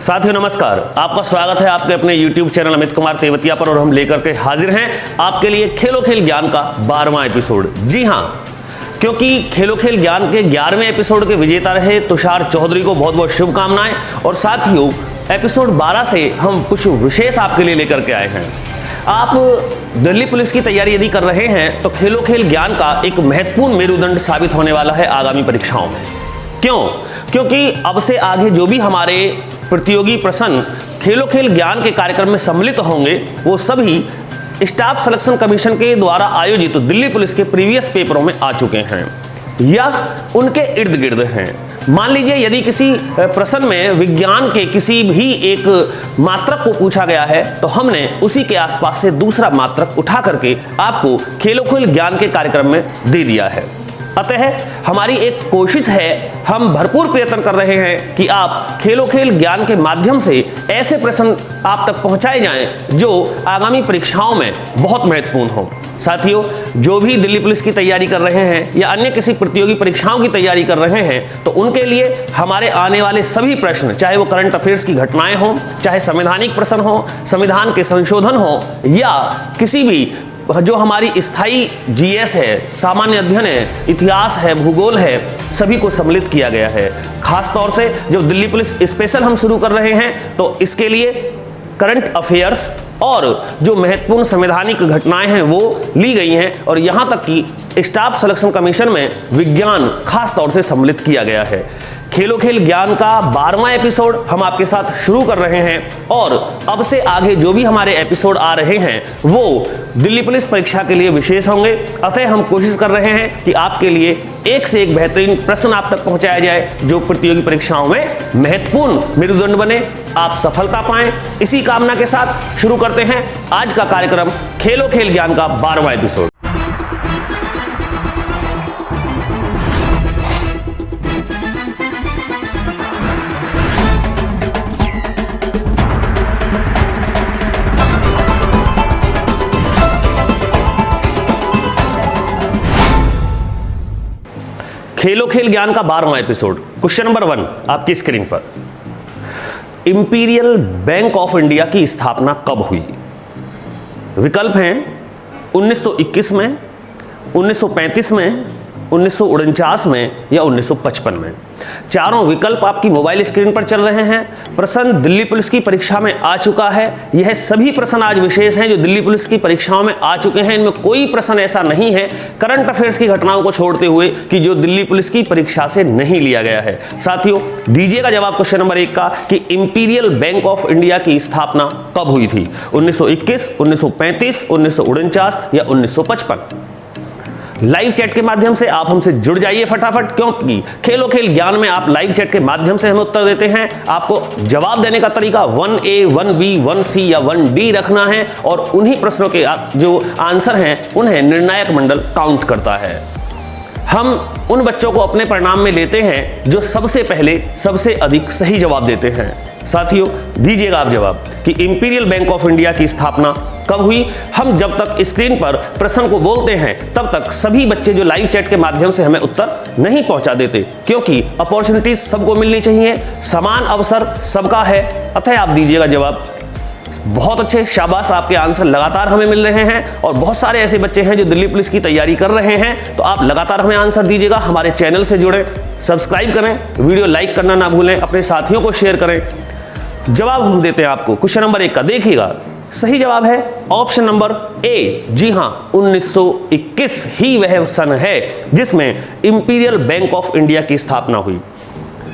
साथियों नमस्कार, आपका स्वागत है आपके अपने YouTube चैनल अमित कुमार तेवतिया पर। और हम लेकर के हाजिर हैं आपके लिए खेलो खेल ज्ञान का 12वां एपिसोड। जी हां, क्योंकि खेलो खेल ज्ञान के 11वें एपिसोड के विजेता रहे तुषार चौधरी को बहुत बहुत शुभकामनाएं। और साथियों एपिसोड 12 से हम कुछ विशेष आपके लिए लेकर के आए हैं। आप दिल्ली पुलिस की तैयारी यदि कर रहे हैं तो खेलो खेल ज्ञान का एक महत्वपूर्ण मेरुदंड साबित होने वाला है आगामी परीक्षाओं में। क्यों? क्योंकि अब से आगे जो भी हमारे प्रतियोगी प्रश्न खेलो खेल ज्ञान के कार्यक्रम में सम्मिलित होंगे वो सभी स्टाफ सिलेक्शन कमीशन के द्वारा आयोजित दिल्ली पुलिस के प्रीवियस पेपरों में आ चुके हैं या उनके इर्द गिर्द हैं। मान लीजिए यदि किसी प्रश्न में विज्ञान के किसी भी एक मात्रक को पूछा गया है तो हमने उसी के आसपास से दूसरा मात्रक उठा करके आपको खेलो खेल ज्ञान के कार्यक्रम में दे दिया है। अतः हमारी एक कोशिश है, हम भरपूर प्रयत्न कर रहे हैं कि आप खेलो खेल ज्ञान के माध्यम से ऐसे प्रश्न आप तक पहुंचाए जाएं जो आगामी परीक्षाओं में बहुत महत्वपूर्ण हो। साथियों, जो भी दिल्ली पुलिस की तैयारी कर रहे हैं या अन्य किसी प्रतियोगी परीक्षाओं की तैयारी कर रहे हैं तो उनके लिए हमारे आने वाले सभी प्रश्न, चाहे वो करंट अफेयर्स की घटनाएं हों, चाहे संवैधानिक प्रश्न हो, संविधान के संशोधन हो या किसी भी जो हमारी स्थायी जीएस है, सामान्य अध्ययन है, इतिहास है, भूगोल है, सभी को सम्मिलित किया गया है। खास तौर से जब दिल्ली पुलिस स्पेशल हम शुरू कर रहे हैं तो इसके लिए करंट अफेयर्स और जो महत्वपूर्ण संवैधानिक घटनाएं हैं वो ली गई हैं और यहां तक कि स्टाफ सिलेक्शन कमीशन में विज्ञान खास तौर से सम्मिलित किया गया है। खेलो खेल ज्ञान का 12वां एपिसोड हम आपके साथ शुरू कर रहे हैं और अब से आगे जो भी हमारे एपिसोड आ रहे हैं वो दिल्ली पुलिस परीक्षा के लिए विशेष होंगे। अतः हम कोशिश कर रहे हैं कि आपके लिए एक से एक बेहतरीन प्रश्न आप तक पहुंचाया जाए जो प्रतियोगी परीक्षाओं में महत्वपूर्ण मेरुदंड बने, आप सफलता पाएं। इसी कामना के साथ शुरू करते हैं आज का कार्यक्रम खेलो खेल ज्ञान का 12वां एपिसोड। खेलो खेल ज्ञान का 12वां एपिसोड। क्वेश्चन नंबर 1 आपकी स्क्रीन पर। इंपीरियल बैंक ऑफ इंडिया की स्थापना कब हुई? विकल्प हैं 1921 में, 1935 में, 1949 में या 1955 में। चारों विकल्प आपकी मोबाइल स्क्रीन पर चल रहे हैं। प्रश्न दिल्ली पुलिस की परीक्षा में आ चुका है। यह सभी प्रश्न आज विशेष हैं जो दिल्ली पुलिस की परीक्षाओं में आ चुके हैं। इनमें कोई प्रश्न ऐसा नहीं है करंट अफेयर्स की घटनाओं को छोड़ते हुए कि जो दिल्ली पुलिस की परीक्षा से नहीं लिया गया है। साथियों दीजिएगा जवाब क्वेश्चन नंबर 1 का कि इंपीरियल बैंक ऑफ इंडिया की स्थापना कब हुई थी? 1921, 1935, 1949 या 1955? लाइव चैट के माध्यम से आप हमसे जुड़ जाइए फटाफट, क्योंकि खेलो खेल ज्ञान में आप लाइव चैट के माध्यम से हमें उत्तर देते हैं। आपको जवाब देने का तरीका 1A, 1B, 1C या 1D रखना है और उन्हीं प्रश्नों के जो आंसर हैं उन्हें निर्णायक मंडल काउंट करता है। हम उन बच्चों को अपने परिणाम में लेते हैं जो सबसे पहले सबसे अधिक सही जवाब देते हैं। साथियों दीजिएगा आप जवाब कि इंपीरियल बैंक ऑफ इंडिया की स्थापना कब हुई? हम जब तक स्क्रीन पर प्रश्न को बोलते हैं तब तक सभी बच्चे जो लाइव चैट के माध्यम से हमें उत्तर नहीं पहुंचा देते, क्योंकि अपॉर्चुनिटीज सबको मिलनी चाहिए, समान अवसर सबका है। अतः आप दीजिएगा जवाब। बहुत अच्छे, शाबाश, आपके आंसर लगातार हमें मिल रहे हैं और बहुत सारे ऐसे बच्चे हैं जो दिल्ली पुलिस की तैयारी कर रहे हैं। तो आप लगातार हमें आंसर दीजिएगा। हमारे चैनल से जुड़ें, सब्सक्राइब करें, वीडियो लाइक करना ना भूलें, अपने साथियों को शेयर करें। जवाब हम देते हैं आपको क्वेश्चन नंबर 1 का। देखिएगा सही जवाब है ऑप्शन नंबर ए। जी हां, 1921 ही वह सन है जिसमें इंपीरियल बैंक ऑफ इंडिया की स्थापना हुई।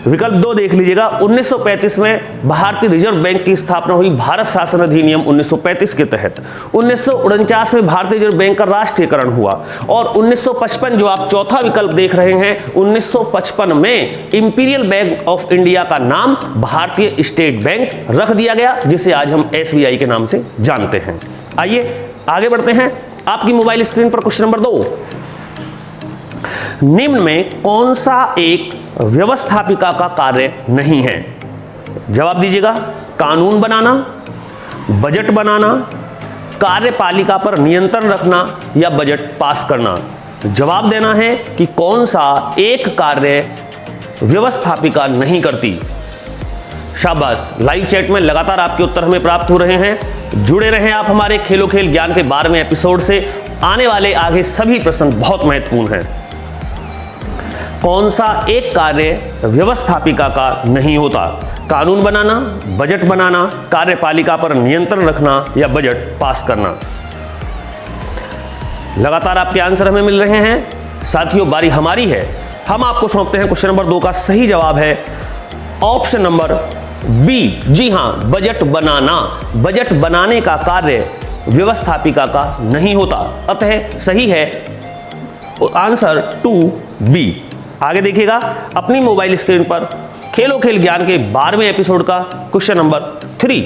विकल्प 2 देख लीजिएगा। 1935 में भारतीय रिजर्व बैंक की स्थापना हुई भारत शासन अधिनियम 1935 के तहत। 1949 में भारतीय रिजर्व बैंक का राष्ट्रीयकरण हुआ और 1955 जो आप चौथा विकल्प देख रहे हैं, 1955 में इंपीरियल बैंक ऑफ इंडिया का नाम भारतीय स्टेट बैंक रख दिया गया, जिसे आज हम SBI के नाम से जानते हैं। आइए आगे बढ़ते हैं। आपकी मोबाइल स्क्रीन पर क्वेश्चन नंबर 2। निम्न में कौन सा एक व्यवस्थापिका का कार्य नहीं है? जवाब दीजिएगा। कानून बनाना, बजट बनाना, कार्यपालिका पर नियंत्रण रखना या बजट पास करना। जवाब देना है कि कौन सा एक कार्य व्यवस्थापिका नहीं करती। शाबाश, लाइव चैट में लगातार आपके उत्तर हमें प्राप्त हो रहे हैं। जुड़े रहें आप हमारे खेलो खेल ज्ञान के 12वें एपिसोड से। आने वाले आगे सभी प्रश्न बहुत महत्वपूर्ण हैं। कौन सा एक कार्य व्यवस्थापिका का नहीं होता? कानून बनाना, बजट बनाना, कार्यपालिका पर नियंत्रण रखना या बजट पास करना। लगातार आपके आंसर हमें मिल रहे हैं। साथियों, बारी हमारी है। हम आपको सौंपते हैं क्वेश्चन नंबर 2 का सही जवाब है ऑप्शन नंबर बी। जी हां, बजट बनाना। बजट बनाने का कार्य व्यवस्थापिका का नहीं होता, अतः सही है आंसर 2B। आगे देखिएगा अपनी मोबाइल स्क्रीन पर खेलो खेल ज्ञान के 12वें एपिसोड का क्वेश्चन नंबर 3।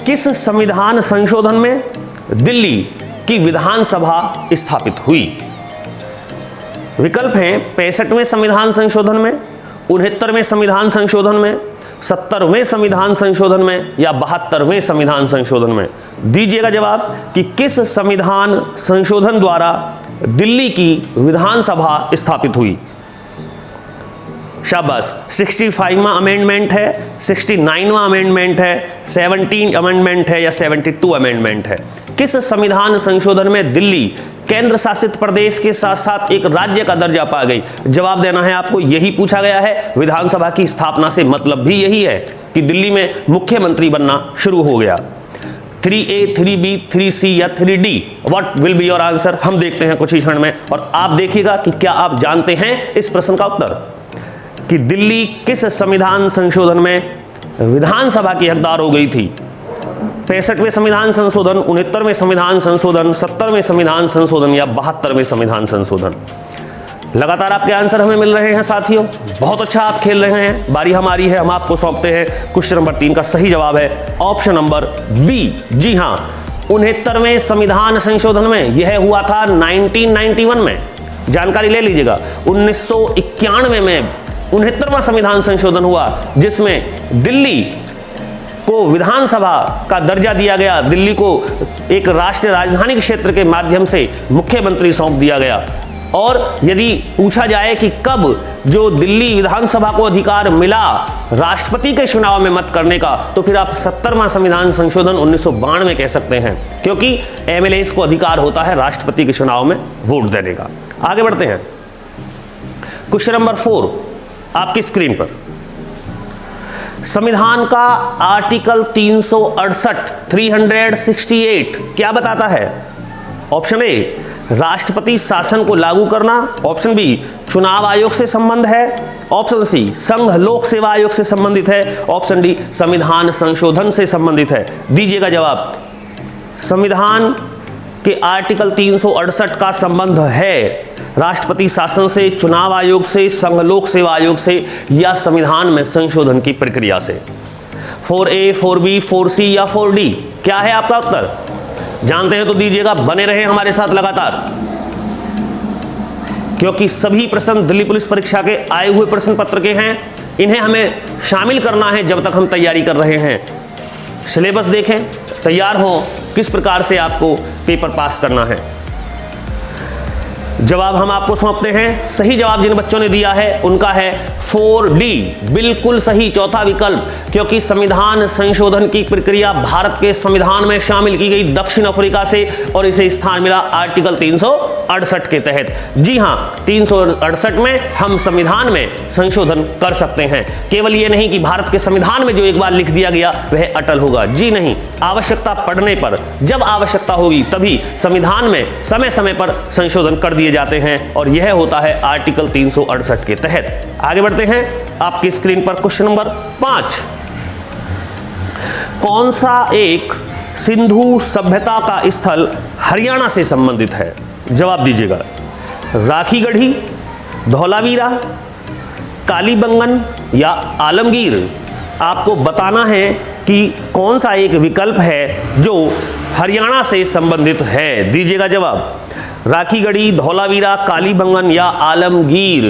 किस संविधान संशोधन में दिल्ली की विधानसभा स्थापित हुई? विकल्प हैं 65वें संविधान संशोधन में, 69वें संविधान संशोधन में, 70वें संविधान संशोधन में या 72वें संविधान संशोधन में। दीजिएगा जवाब कि किस संविधान संशोधन द्वारा दिल्ली की विधानसभा स्थापित हुई। शाबाश, 65वां अमेंडमेंट है, 69वां अमेंडमेंट है, 17 अमेंडमेंट है या 72 अमेंडमेंट है। किस संविधान संशोधन में दिल्ली केंद्र शासित प्रदेश के साथ साथ एक राज्य का दर्जा पा गई? जवाब देना है आपको, यही पूछा गया है। विधानसभा की स्थापना से मतलब भी यही है कि दिल्ली में मुख्यमंत्री बनना शुरू हो गया। 3A, 3B, 3C या 3D, what will be your answer? हम देखते हैं कुछ ही क्षण में और आप देखिएगा कि क्या आप जानते हैं इस प्रश्न का उत्तर कि दिल्ली किस संविधान संशोधन में विधानसभा की हकदार हो गई थी? 65वें संविधान संशोधन, 69वें संविधान संशोधन, 70वें संविधान संशोधन या 72वें संविधान संशोधन। लगातार आपके आंसर हमें मिल रहे हैं साथियों, बहुत अच्छा आप खेल रहे हैं। बारी हमारी है, हम आपको सौंपते हैं क्वेश्चन नंबर 3 का सही जवाब है ऑप्शन नंबर बी। जी हां, 69वें संविधान संशोधन में यह हुआ था 1991 में। जानकारी ले लीजिएगा, 1991 में 69वां संविधान संशोधन हुआ जिसमें दिल्ली को विधानसभा का दर्जा दिया गया, दिल्ली को एक राष्ट्रीय राजधानी क्षेत्र के माध्यम से मुख्यमंत्री सौंप दिया गया। और यदि पूछा जाए कि कब जो दिल्ली विधानसभा को अधिकार मिला राष्ट्रपति के चुनाव में मत करने का, तो फिर आप 70वां संविधान संशोधन 1992 कह सकते हैं, क्योंकि एमएलएस को अधिकार होता है राष्ट्रपति के चुनाव में वोट देने का। आगे बढ़ते हैं, क्वेश्चन नंबर 4 आपकी स्क्रीन पर। संविधान का आर्टिकल 368 क्या बताता है? ऑप्शन ए, राष्ट्रपति शासन को लागू करना। ऑप्शन बी, चुनाव आयोग से संबंध है। ऑप्शन सी, संघ लोक सेवा आयोग से संबंधित है। ऑप्शन डी, संविधान संशोधन से संबंधित है। दीजिएगा जवाब। संविधान के आर्टिकल 368 का संबंध है राष्ट्रपति शासन से, चुनाव आयोग से, संघ लोक सेवा आयोग से या संविधान में संशोधन की प्रक्रिया से। 4A, 4B, 4C या 4D, क्या है आपका उत्तर? जानते हैं तो दीजिएगा, बने रहे हमारे साथ लगातार, क्योंकि सभी प्रश्न दिल्ली पुलिस परीक्षा के आए हुए प्रश्न पत्र के हैं। इन्हें हमें शामिल करना है जब तक हम तैयारी कर रहे हैं। सिलेबस देखें, तैयार हो किस प्रकार से आपको पेपर पास करना है। जवाब हम आपको सौंपते हैं। सही जवाब जिन बच्चों ने दिया है उनका है 4D, बिल्कुल सही, चौथा विकल्प, क्योंकि संविधान संशोधन की प्रक्रिया भारत के संविधान में शामिल की गई दक्षिण अफ्रीका से और इसे स्थान मिला आर्टिकल 368 के तहत। जी हां, 368 में हम संविधान में संशोधन कर सकते हैं। केवल यह नहीं कि भारत के संविधान में जो एक बार लिख दिया गया वह अटल होगा, जी नहीं, आवश्यकता पड़ने पर, जब आवश्यकता होगी तभी संविधान में समय समय पर संशोधन कर दिए जाते हैं और यह होता है आर्टिकल 368 के तहत। आगे बढ़ते हैं आपकी स्क्रीन पर क्वेश्चन नंबर 5। कौन सा एक सिंधु सभ्यता का स्थल हरियाणा से संबंधित है? जवाब दीजिएगा। राखीगढ़ी, धौलावीरा, कालीबंगन या आलमगीर। आपको बताना है कि कौन सा एक विकल्प है जो हरियाणा से संबंधित है। दीजिएगा जवाब। राखीगढ़ी, धौलावीरा, कालीबंगन या आलमगीर।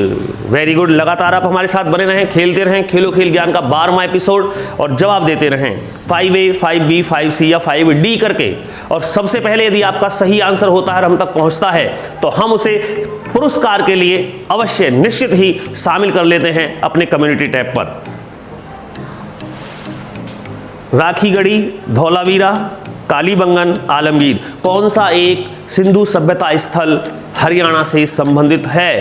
वेरी गुड, लगातार आप हमारे साथ बने रहें, खेलते रहें खेलो खेल ज्ञान का 12वां एपिसोड और जवाब देते रहें 5A, 5B, 5C या 5D करके। और सबसे पहले यदि आपका सही आंसर होता है और हम तक पहुंचता है तो हम उसे पुरस्कार के लिए अवश्य निश्चित ही शामिल कर लेते हैं अपने कम्युनिटी टैब पर। राखीगढ़ी, धौलावीरा, कालीबंगन, आलमगीर, कौन सा एक सिंधु सभ्यता स्थल हरियाणा से संबंधित है?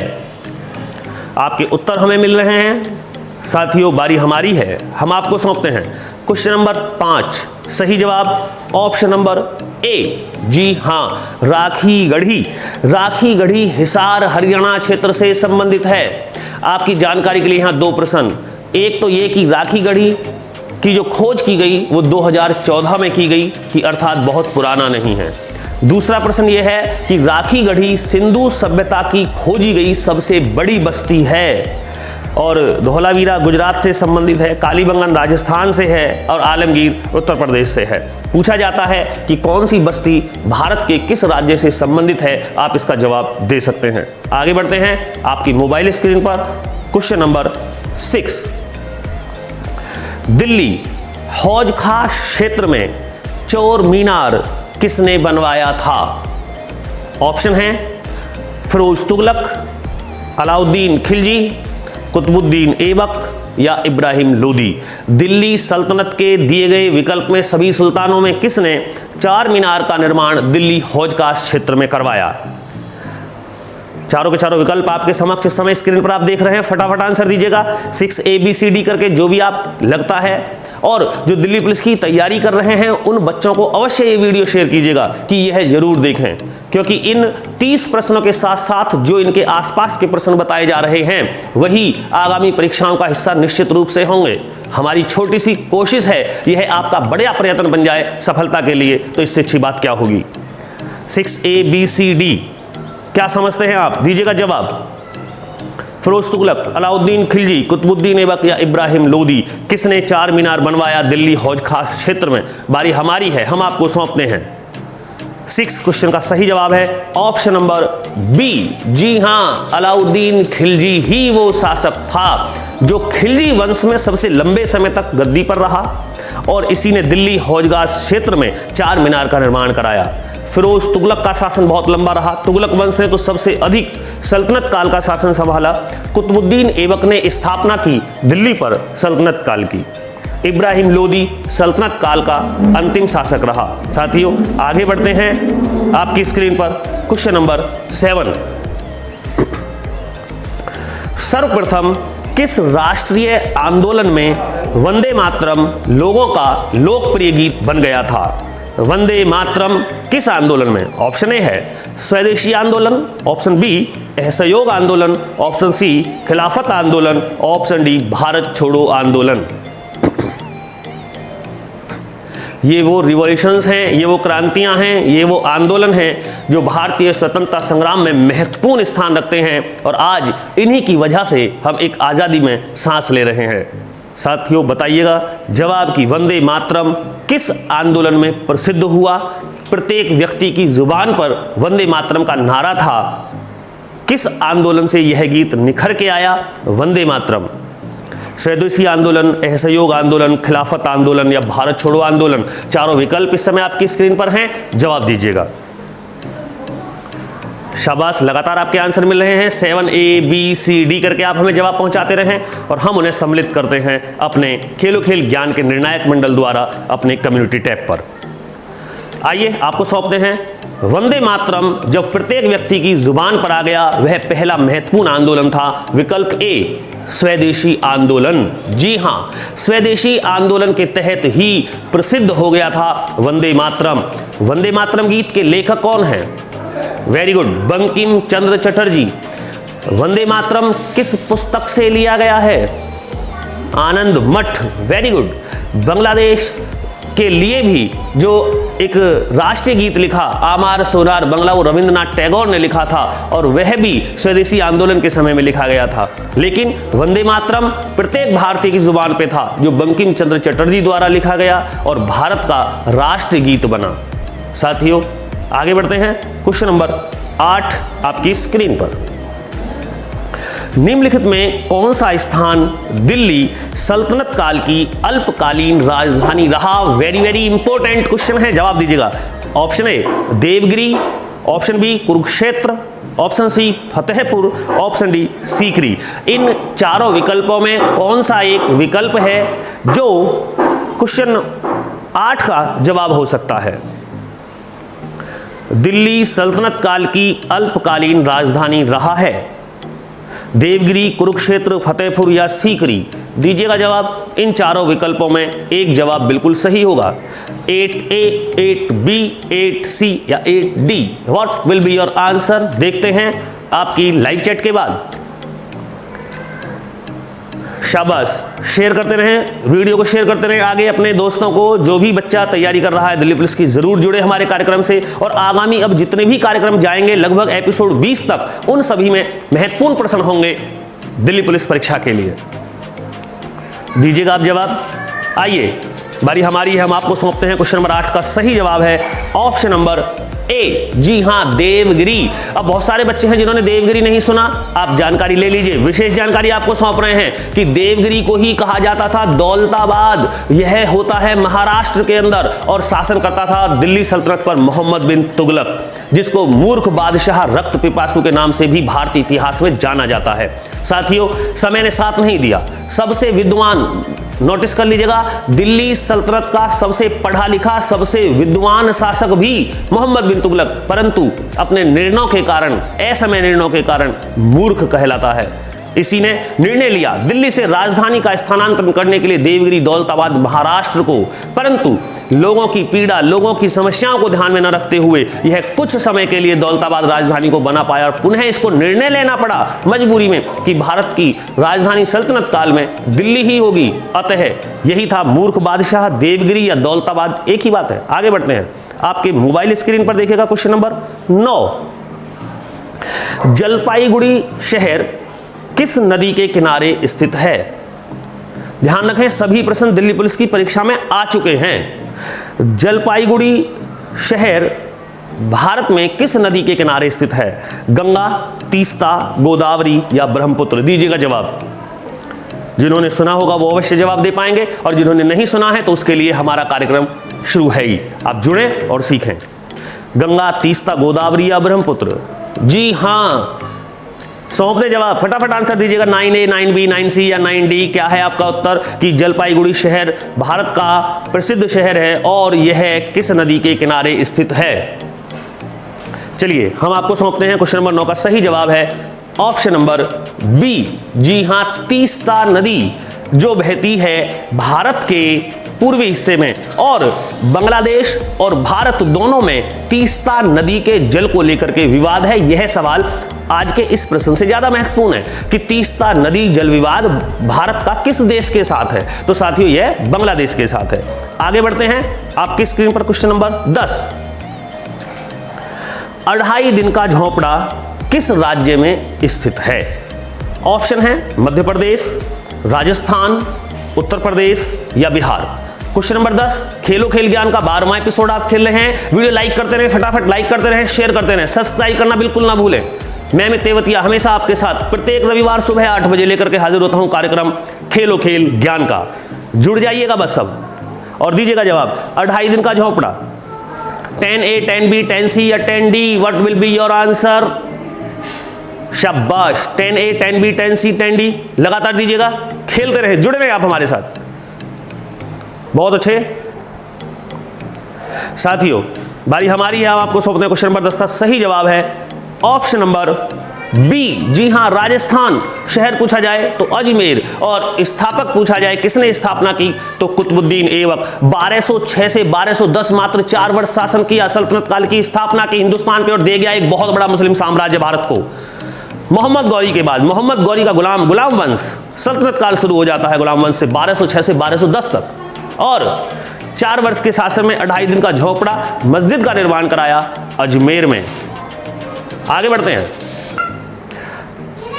आपके उत्तर हमें मिल रहे हैं। साथियों, बारी हमारी है, हम आपको सौंपते हैं क्वेश्चन नंबर 5। सही जवाब ऑप्शन नंबर ए। जी हाँ, राखीगढ़ी। राखीगढ़ी हिसार हरियाणा क्षेत्र से संबंधित है। आपकी जानकारी के लिए यहाँ 2 प्रश्न। एक तो ये कि राखीगढ़ी की जो खोज की गई वो 2014 में की गई, कि अर्थात बहुत पुराना नहीं है। दूसरा प्रश्न ये है कि राखीगढ़ी सिंधु सभ्यता की खोजी गई सबसे बड़ी बस्ती है, और धौलावीरा गुजरात से संबंधित है, कालीबंगन राजस्थान से है और आलमगीर उत्तर प्रदेश से है। पूछा जाता है कि कौन सी बस्ती भारत के किस राज्य से संबंधित है, आप इसका जवाब दे सकते हैं। आगे बढ़ते हैं आपकी मोबाइल स्क्रीन पर। क्वेश्चन नंबर 6, दिल्ली हौज खास क्षेत्र में चोर मीनार किसने बनवाया था? ऑप्शन है फिरोज तुगलक, अलाउद्दीन खिलजी, कुतुबुद्दीन ऐबक या इब्राहिम लोदी। दिल्ली सल्तनत के दिए गए विकल्प में सभी सुल्तानों में किसने चार मीनार का निर्माण दिल्ली हौजखास क्षेत्र में करवाया? चारों के चारों विकल्प आपके समक्ष इस समय स्क्रीन पर आप देख रहे हैं। फटाफट आंसर दीजिएगा 6 ABCD करके, जो भी आप लगता है। और जो दिल्ली पुलिस की तैयारी कर रहे हैं उन बच्चों को अवश्य ये वीडियो शेयर कीजिएगा कि यह जरूर देखें, क्योंकि इन 30 प्रश्नों के साथ साथ जो इनके आसपास के प्रश्न बताए जा रहे हैं वही आगामी परीक्षाओं का हिस्सा निश्चित रूप से होंगे। हमारी छोटी सी कोशिश है, यह आपका बड़ा प्रयत्न बन जाए सफलता के लिए, तो इससे अच्छी बात क्या होगी। 6 ABCD क्या समझते हैं आप? दीजिएगा जवाब। फिरोज तुगलक, अलाउद्दीन खिलजी, कुतुबुद्दीन ऐबक या इब्राहिम लोदी, किसने चार मीनार बनवाया दिल्ली हौज खास क्षेत्र में? बारी हमारी है, हम आपको सौंपते हैं। 6 क्वेश्चन का सही जवाब है ऑप्शन नंबर बी। जी हां, अलाउद्दीन खिलजी ही वो शासक था जो खिलजी वंश में सबसे लंबे समय तक गद्दी पर रहा, और इसी ने दिल्ली हौजखास क्षेत्र में चार मीनार का निर्माण कराया। फिरोज तुगलक का शासन बहुत लंबा रहा, तुगलक वंश ने तो सबसे अधिक सल्तनत काल का शासन संभाला। कुतुबुद्दीन ऐबक ने स्थापना की दिल्ली पर सल्तनत काल की। इब्राहिम लोदी सल्तनत काल का अंतिम शासक रहा। साथियों, आगे बढ़ते हैं आपकी स्क्रीन पर क्वेश्चन नंबर 7। सर्वप्रथम किस राष्ट्रीय आंदोलन में वंदे मातरम लोगों का लोकप्रिय गीत बन गया था? वंदे मातरम किस आंदोलन में? ऑप्शन ए है स्वदेशी आंदोलन, ऑप्शन बी असहयोग आंदोलन, ऑप्शन सी खिलाफत आंदोलन, ऑप्शन डी भारत छोड़ो आंदोलन। ये वो रिवॉल्यूशंस हैं, ये वो क्रांतियां हैं, ये वो आंदोलन हैं जो भारतीय स्वतंत्रता संग्राम में महत्वपूर्ण स्थान रखते हैं, और आज इन्हीं की वजह से हम एक आज़ादी में सांस ले रहे हैं। साथियों, बताइएगा जवाब कि वंदे मातरम किस आंदोलन में प्रसिद्ध हुआ? प्रत्येक व्यक्ति की जुबान पर वंदे मातरम का नारा था। किस आंदोलन से यह गीत निखर के आया? वंदे मातरम। स्वदेशी आंदोलन, असहयोग आंदोलन, खिलाफत आंदोलन या भारत छोड़ो आंदोलन? चारों विकल्प इस समय आपकी स्क्रीन पर हैं, जवाब दीजिएगा। शाबाश, लगातार आपके आंसर मिल रहे हैं। 7 ABCD करके आप हमें जवाब पहुंचाते रहें और हम उन्हें सम्मिलित करते हैं अपने खेलो खेल ज्ञान के निर्णायक मंडल द्वारा अपने कम्युनिटी टैब पर। आइए आपको सौंपते हैं वंदे मातरम जब प्रत्येक व्यक्ति की जुबान पर आ गया, वह पहला महत्वपूर्ण आंदोलन था। विकल्प ए स्वदेशी आंदोलन। जी हां, स्वदेशी आंदोलन के तहत ही प्रसिद्ध हो गया था वंदे मातरम। वंदे मातरम गीत के लेखक कौन हैं? Very good, Bankim Chandra Chatterjee. वंदे मातरम किस पुस्तक से लिया गया है? आनंद मठ। Very good. बांग्लादेश के लिए भी जो एक राष्ट्रीय गीत लिखा आमार सोनार बंगला, वो रविंद्रनाथ टैगोर ने लिखा था, और वह भी स्वदेशी आंदोलन के समय में लिखा गया था। लेकिन वंदे मातरम प्रत्येक भारतीय की जुबान पे था, जो बंकिम चंद्र चटर्जी द्वारा लिखा गया और भारत का राष्ट्रीय गीत बना। साथियों, आगे बढ़ते हैं क्वेश्चन नंबर 8 आपकी स्क्रीन पर। निम्नलिखित में कौन सा स्थान दिल्ली सल्तनत काल की अल्पकालीन राजधानी रहा? वेरी वेरी इंपॉर्टेंट क्वेश्चन है, जवाब दीजिएगा। Option A Devagiri, option B Kurukshetra, option C Fatehpur, option D Sikri. इन चारों विकल्पों में कौन सा एक विकल्प है जो क्वेश्चन 8 का जवाब हो सकता है, दिल्ली सल्तनत काल की अल्पकालीन राजधानी रहा है देवगिरी, कुरुक्षेत्र, फतेहपुर या सीकरी। दीजिएगा जवाब। इन चारों विकल्पों में एक जवाब बिल्कुल सही होगा, 8A, 8B, 8C या 8D। What will be your answer? देखते हैं आपकी लाइव चैट के बाद। शाबाश, शेयर करते रहें, वीडियो को शेयर करते रहें आगे अपने दोस्तों को। जो भी बच्चा तैयारी कर रहा है दिल्ली पुलिस की, जरूर जुड़े हमारे कार्यक्रम से। और आगामी अब जितने भी कार्यक्रम जाएंगे लगभग एपिसोड 20 तक, उन सभी में महत्वपूर्ण प्रश्न होंगे दिल्ली पुलिस परीक्षा के लिए। दीजिएगा आप जवाब। आइए बारी हमारी है, हम आपको सौंपते हैं क्वेश्चन नंबर 8 का सही जवाब है ऑप्शन नंबर ए। जी हां, देवगिरी। अब बहुत सारे बच्चे हैं जिन्होंने देवगिरी नहीं सुना, आप जानकारी ले लीजिए। विशेष जानकारी आपको सौंप रहे हैं कि देवगिरी को ही कहा जाता था दौलताबाद। यह होता है महाराष्ट्र के अंदर और शासन करता था दिल्ली सल्तनत पर मोहम्मद बिन तुगलक, जिसको मूर्ख बादशाह रक्त पिपासु के नाम से भी भारतीय इतिहास में जाना जाता है। साथियों, समय ने साथ नहीं दिया। सबसे विद्वान, नोटिस कर लीजिएगा, दिल्ली सल्तनत का सबसे पढ़ा लिखा, सबसे विद्वान शासक भी मोहम्मद बिन तुगलक, परंतु अपने निर्णयों के कारण, असमय निर्णयों के कारण मूर्ख कहलाता है। इसी ने निर्णय लिया दिल्ली से राजधानी का स्थानांतरण करने के लिए देवगिरी, दौलताबाद, महाराष्ट्र को, परंतु लोगों की पीड़ा, लोगों की समस्याओं को ध्यान में न रखते हुए यह कुछ समय के लिए दौलताबाद राजधानी को बना पाया और पुनः इसको निर्णय लेना पड़ा मजबूरी में कि भारत की राजधानी सल्तनत काल में दिल्ली ही होगी। अतः यही था मूर्ख बादशाह, देवगिरी या दौलताबाद एक ही बात है। आगे बढ़ते हैं, आपके मोबाइल स्क्रीन पर देखिएगा क्वेश्चन नंबर 9। जलपाईगुड़ी शहर किस नदी के किनारे स्थित है? ध्यान रखें, सभी प्रश्न दिल्ली पुलिस की परीक्षा में आ चुके हैं। जलपाईगुड़ी शहर भारत में किस नदी के किनारे स्थित है? गंगा, तीस्ता, गोदावरी या ब्रह्मपुत्र? दीजिएगा जवाब। जिन्होंने सुना होगा वो अवश्य जवाब दे पाएंगे और जिन्होंने नहीं सुना है तो उसके लिए हमारा कार्यक्रम शुरू है ही। आप जुड़ें और सीखें। गंगा, तीस्ता, गोदावरी या ब्रह्मपुत्र? जी हां, सौंप दे जवाब, फटाफट आंसर दीजिएगा। 9A, 9B, 9C या 9D? क्या है आपका उत्तर कि जलपाईगुड़ी शहर भारत का प्रसिद्ध शहर है और यह किस नदी के किनारे स्थित है? चलिए हम आपको सौंपते हैं क्वेश्चन नंबर 9 का सही जवाब है ऑप्शन नंबर बी। जी हां, तीस्ता नदी जो बहती है भारत के पूर्वी हिस्से में और बांग्लादेश और भारत दोनों में तीस्ता नदी के जल को लेकर के विवाद है। यह सवाल आज के इस प्रश्न से ज्यादा महत्वपूर्ण है कि तीस्ता नदी जल विवाद भारत का किस देश के साथ है? तो साथियों यह बांग्लादेश के साथ है। आगे बढ़ते हैं, आपकी स्क्रीन पर क्वेश्चन नंबर 10। 2.5 दिन का झोंपड़ा किस राज्य में स्थित है? ऑप्शन है मध्य प्रदेश, राजस्थान, उत्तर प्रदेश या बिहार। क्वेश्चन नंबर 10, खेलो खेल ज्ञान का 12वां एपिसोड आप खेल रहे हैं। वीडियो लाइक करते रहे, फटाफट लाइक करते रहे, शेयर करते रहे, सब्सक्राइब करना बिल्कुल ना भूलें। मैं अमित तेवतिया हमेशा आपके साथ प्रत्येक रविवार सुबह 8 बजे लेकर के हाजिर होता हूं कार्यक्रम खेलो खेल ज्ञान का। जुड़ जाइएगा बस सब और दीजिएगा जवाब। 2.5 दिन का झोंपड़ा, 10A, 10B, 10C या 10D? What will be your answer? शाबाश, 10A, 10B, 10C, 10D। लगातार दीजिएगा, खेलते रहे, जुड़े रहे आप हमारे साथ। बहुत अच्छे साथियों, बारी हमारी है। आपको सौंपते हैं क्वेश्चन नंबर 10 का सही जवाब है ऑप्शन नंबर बी। जी हां, राजस्थान। शहर पूछा जाए तो अजमेर और स्थापक पूछा जाए किसने स्थापना की तो कुतुबुद्दीन ऐबक। 1206 से 1210 मात्र 4 वर्ष शासन किया, सल्तनत काल की स्थापना की हिंदुस्तान पे और दे गया एक बहुत बड़ा मुस्लिम साम्राज्य भारत को। मोहम्मद गौरी के बाद मोहम्मद गौरी का गुलाम वंश, सल्तनत काल शुरू हो जाता है गुलाम वंश से 1206 से 1210 तक और 4 वर्ष के शासन में 2.5 दिन का झोंपड़ा, मस्जिद का निर्माण कराया अजमेर में। आगे बढ़ते हैं,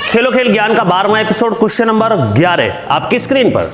खेलो खेल ज्ञान का 12वां एपिसोड क्वेश्चन नंबर 11 आपकी स्क्रीन पर।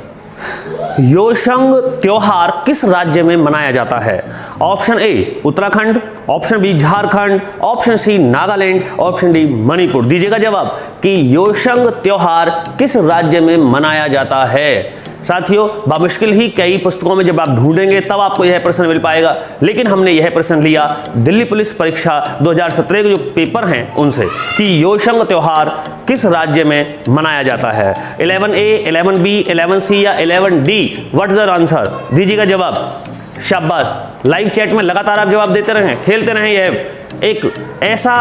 योशंग त्योहार किस राज्य में मनाया जाता है? Option A Uttarakhand, option B Jharkhand, option C Nagaland, option D Manipur. दीजिएगा जवाब कि योशंग त्योहार किस राज्य में मनाया जाता है। साथियों, बामुश्किल ही कई पुस्तकों में जब आप ढूंढेंगे तब आपको यह प्रश्न मिल पाएगा, लेकिन हमने यह प्रश्न लिया दिल्ली पुलिस परीक्षा 2017 के जो पेपर हैं उनसे कि योशंग त्योहार किस राज्य में मनाया जाता है। 11A, 11B, 11C या 11D, what is the answer? दीजिएगा जवाब। शाबाश, लाइव चैट में लगातार आप जवाब देते रहें, खेलते रहें। यह एक ऐसा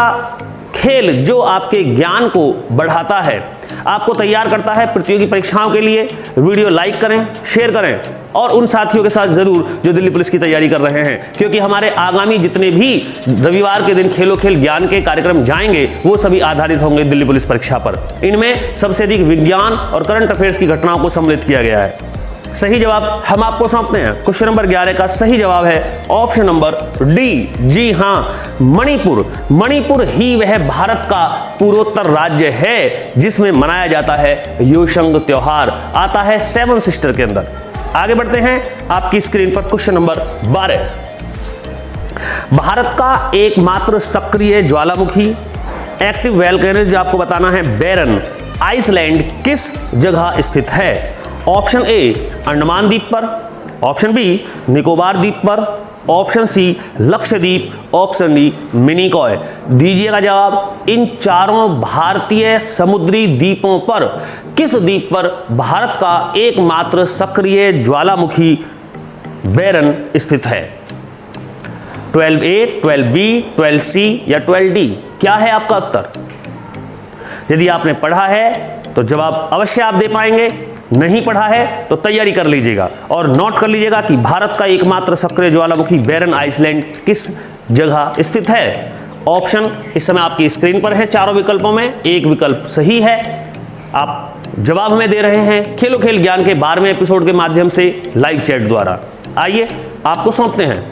खेल जो आपके ज्ञान को बढ़ाता है, आपको तैयार करता है प्रतियोगी परीक्षाओं के लिए। वीडियो लाइक करें, शेयर करें और उन साथियों के साथ जरूर जो दिल्ली पुलिस की तैयारी कर रहे हैं, क्योंकि हमारे आगामी जितने भी रविवार के दिन खेलो खेल ज्ञान के कार्यक्रम जाएंगे वो सभी आधारित होंगे दिल्ली पुलिस परीक्षा पर। इनमें सबसे अधिक विज्ञान और करंट अफेयर्स की घटनाओं को सम्मिलित किया गया है। सही जवाब हम आपको सौंपते हैं। क्वेश्चन नंबर 11 का सही जवाब है ऑप्शन नंबर डी। जी हां, मणिपुर। मणिपुर ही वह भारत का पूर्वोत्तर राज्य है जिसमें मनाया जाता है योशंग त्योहार। आता है 7 सिस्टर के अंदर। आगे बढ़ते हैं आपकी स्क्रीन पर क्वेश्चन नंबर 12। भारत का एकमात्र सक्रिय ज्वालामुखी एक्टिव वोल्केनोज आपको बताना है बैरन आइसलैंड किस जगह स्थित है। ऑप्शन ए अंडमान द्वीप पर, ऑप्शन बी निकोबार द्वीप पर, option C Lakshadweep, option D Minicoy. दीजिएगा जवाब। इन चारों भारतीय समुद्री द्वीपों पर किस द्वीप पर भारत का एकमात्र सक्रिय ज्वालामुखी बैरन स्थित है? 12A, 12B, 12C या 12D, क्या है आपका उत्तर? यदि आपने पढ़ा है तो जवाब अवश्य आप दे पाएंगे, नहीं पढ़ा है तो तैयारी कर लीजिएगा और नोट कर लीजिएगा कि भारत का एकमात्र सक्रिय ज्वालामुखी बैरन आइसलैंड किस जगह स्थित है। ऑप्शन इस समय आपकी स्क्रीन पर है चारों विकल्पों में, एक विकल्प सही है। आप जवाब हमें दे रहे हैं खेलो खेल ज्ञान के 12वें एपिसोड के माध्यम से लाइव चैट द्वारा। आइए आपको सौंपते हैं।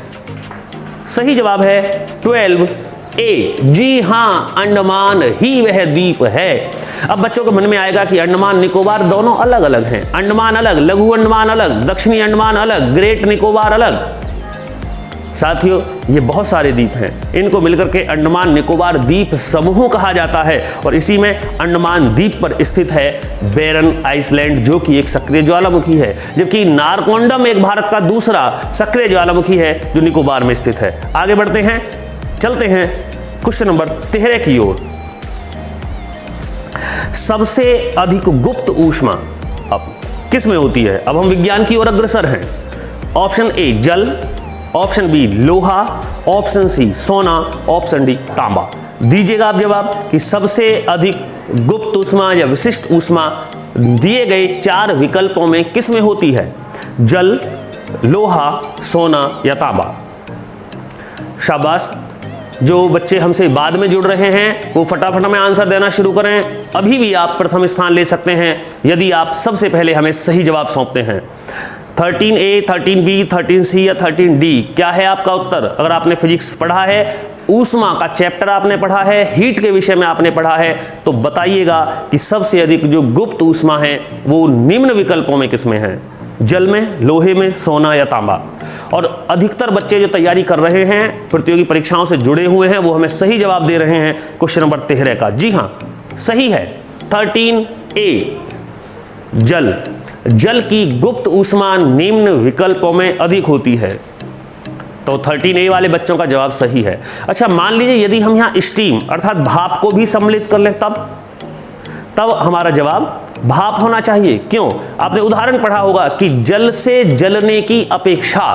सही जवाब है 12A। जी हां, अंडमान ही वह द्वीप है। अब बच्चों के मन में आएगा कि अंडमान निकोबार दोनों अलग अलग हैं। अंडमान अलग, लघु अंडमान अलग, दक्षिणी अंडमान अलग, ग्रेट निकोबार अलग। साथियों, ये बहुत सारे द्वीप हैं, इनको मिलकर के अंडमान निकोबार द्वीप समूह कहा जाता है और इसी में अंडमान द्वीप पर स्थित है बैरन आइसलैंड जो कि एक सक्रिय ज्वालामुखी है, जबकि नारकोंडम एक भारत का दूसरा सक्रिय ज्वालामुखी है जो निकोबार में स्थित है। आगे बढ़ते हैं, चलते हैं क्वेश्चन नंबर 13 की ओर। सबसे अधिक गुप्त ऊष्मा अब किस में होती है? अब हम विज्ञान की ओर अग्रसर हैं। ऑप्शन ए जल, ऑप्शन बी लोहा, ऑप्शन सी सोना, ऑप्शन डी तांबा। दीजिएगा आप जवाब कि सबसे अधिक गुप्त ऊष्मा या विशिष्ट ऊष्मा दिए गए 4 विकल्पों में किस में होती है? जल, लोहा, सोना या तांबा। शाबाश, जो बच्चे हमसे बाद में जुड़ रहे हैं वो फटाफट में आंसर देना शुरू करें। अभी भी आप प्रथम स्थान ले सकते हैं यदि आप सबसे पहले हमें सही जवाब सौंपते हैं। 13A, 13B, 13C या 13D, क्या है आपका उत्तर? अगर आपने फिजिक्स पढ़ा है, ऊष्मा का चैप्टर आपने पढ़ा है, हीट के विषय में आपने पढ़ा है, तो बताइएगा कि सबसे अधिक जो गुप्त ऊष्मा है वो निम्न विकल्पों में किसमें है? जल में, लोहे में, सोना या तांबा। और अधिकतर बच्चे जो तैयारी कर रहे हैं, प्रतियोगी परीक्षाओं से जुड़े हुए हैं, वो हमें सही जवाब दे रहे हैं क्वेश्चन नंबर 13 का। जी हां, सही है 13A जल। जल की गुप्त ऊष्मा निम्न विकल्पों में अधिक होती है, तो 13A वाले बच्चों का जवाब सही है। अच्छा, मान लीजिए यदि हम यहां स्टीम अर्थात भाप को भी सम्मिलित कर लें तब हमारा जवाब भाप होना चाहिए। क्यों? आपने उदाहरण पढ़ा होगा कि जल से जलने की अपेक्षा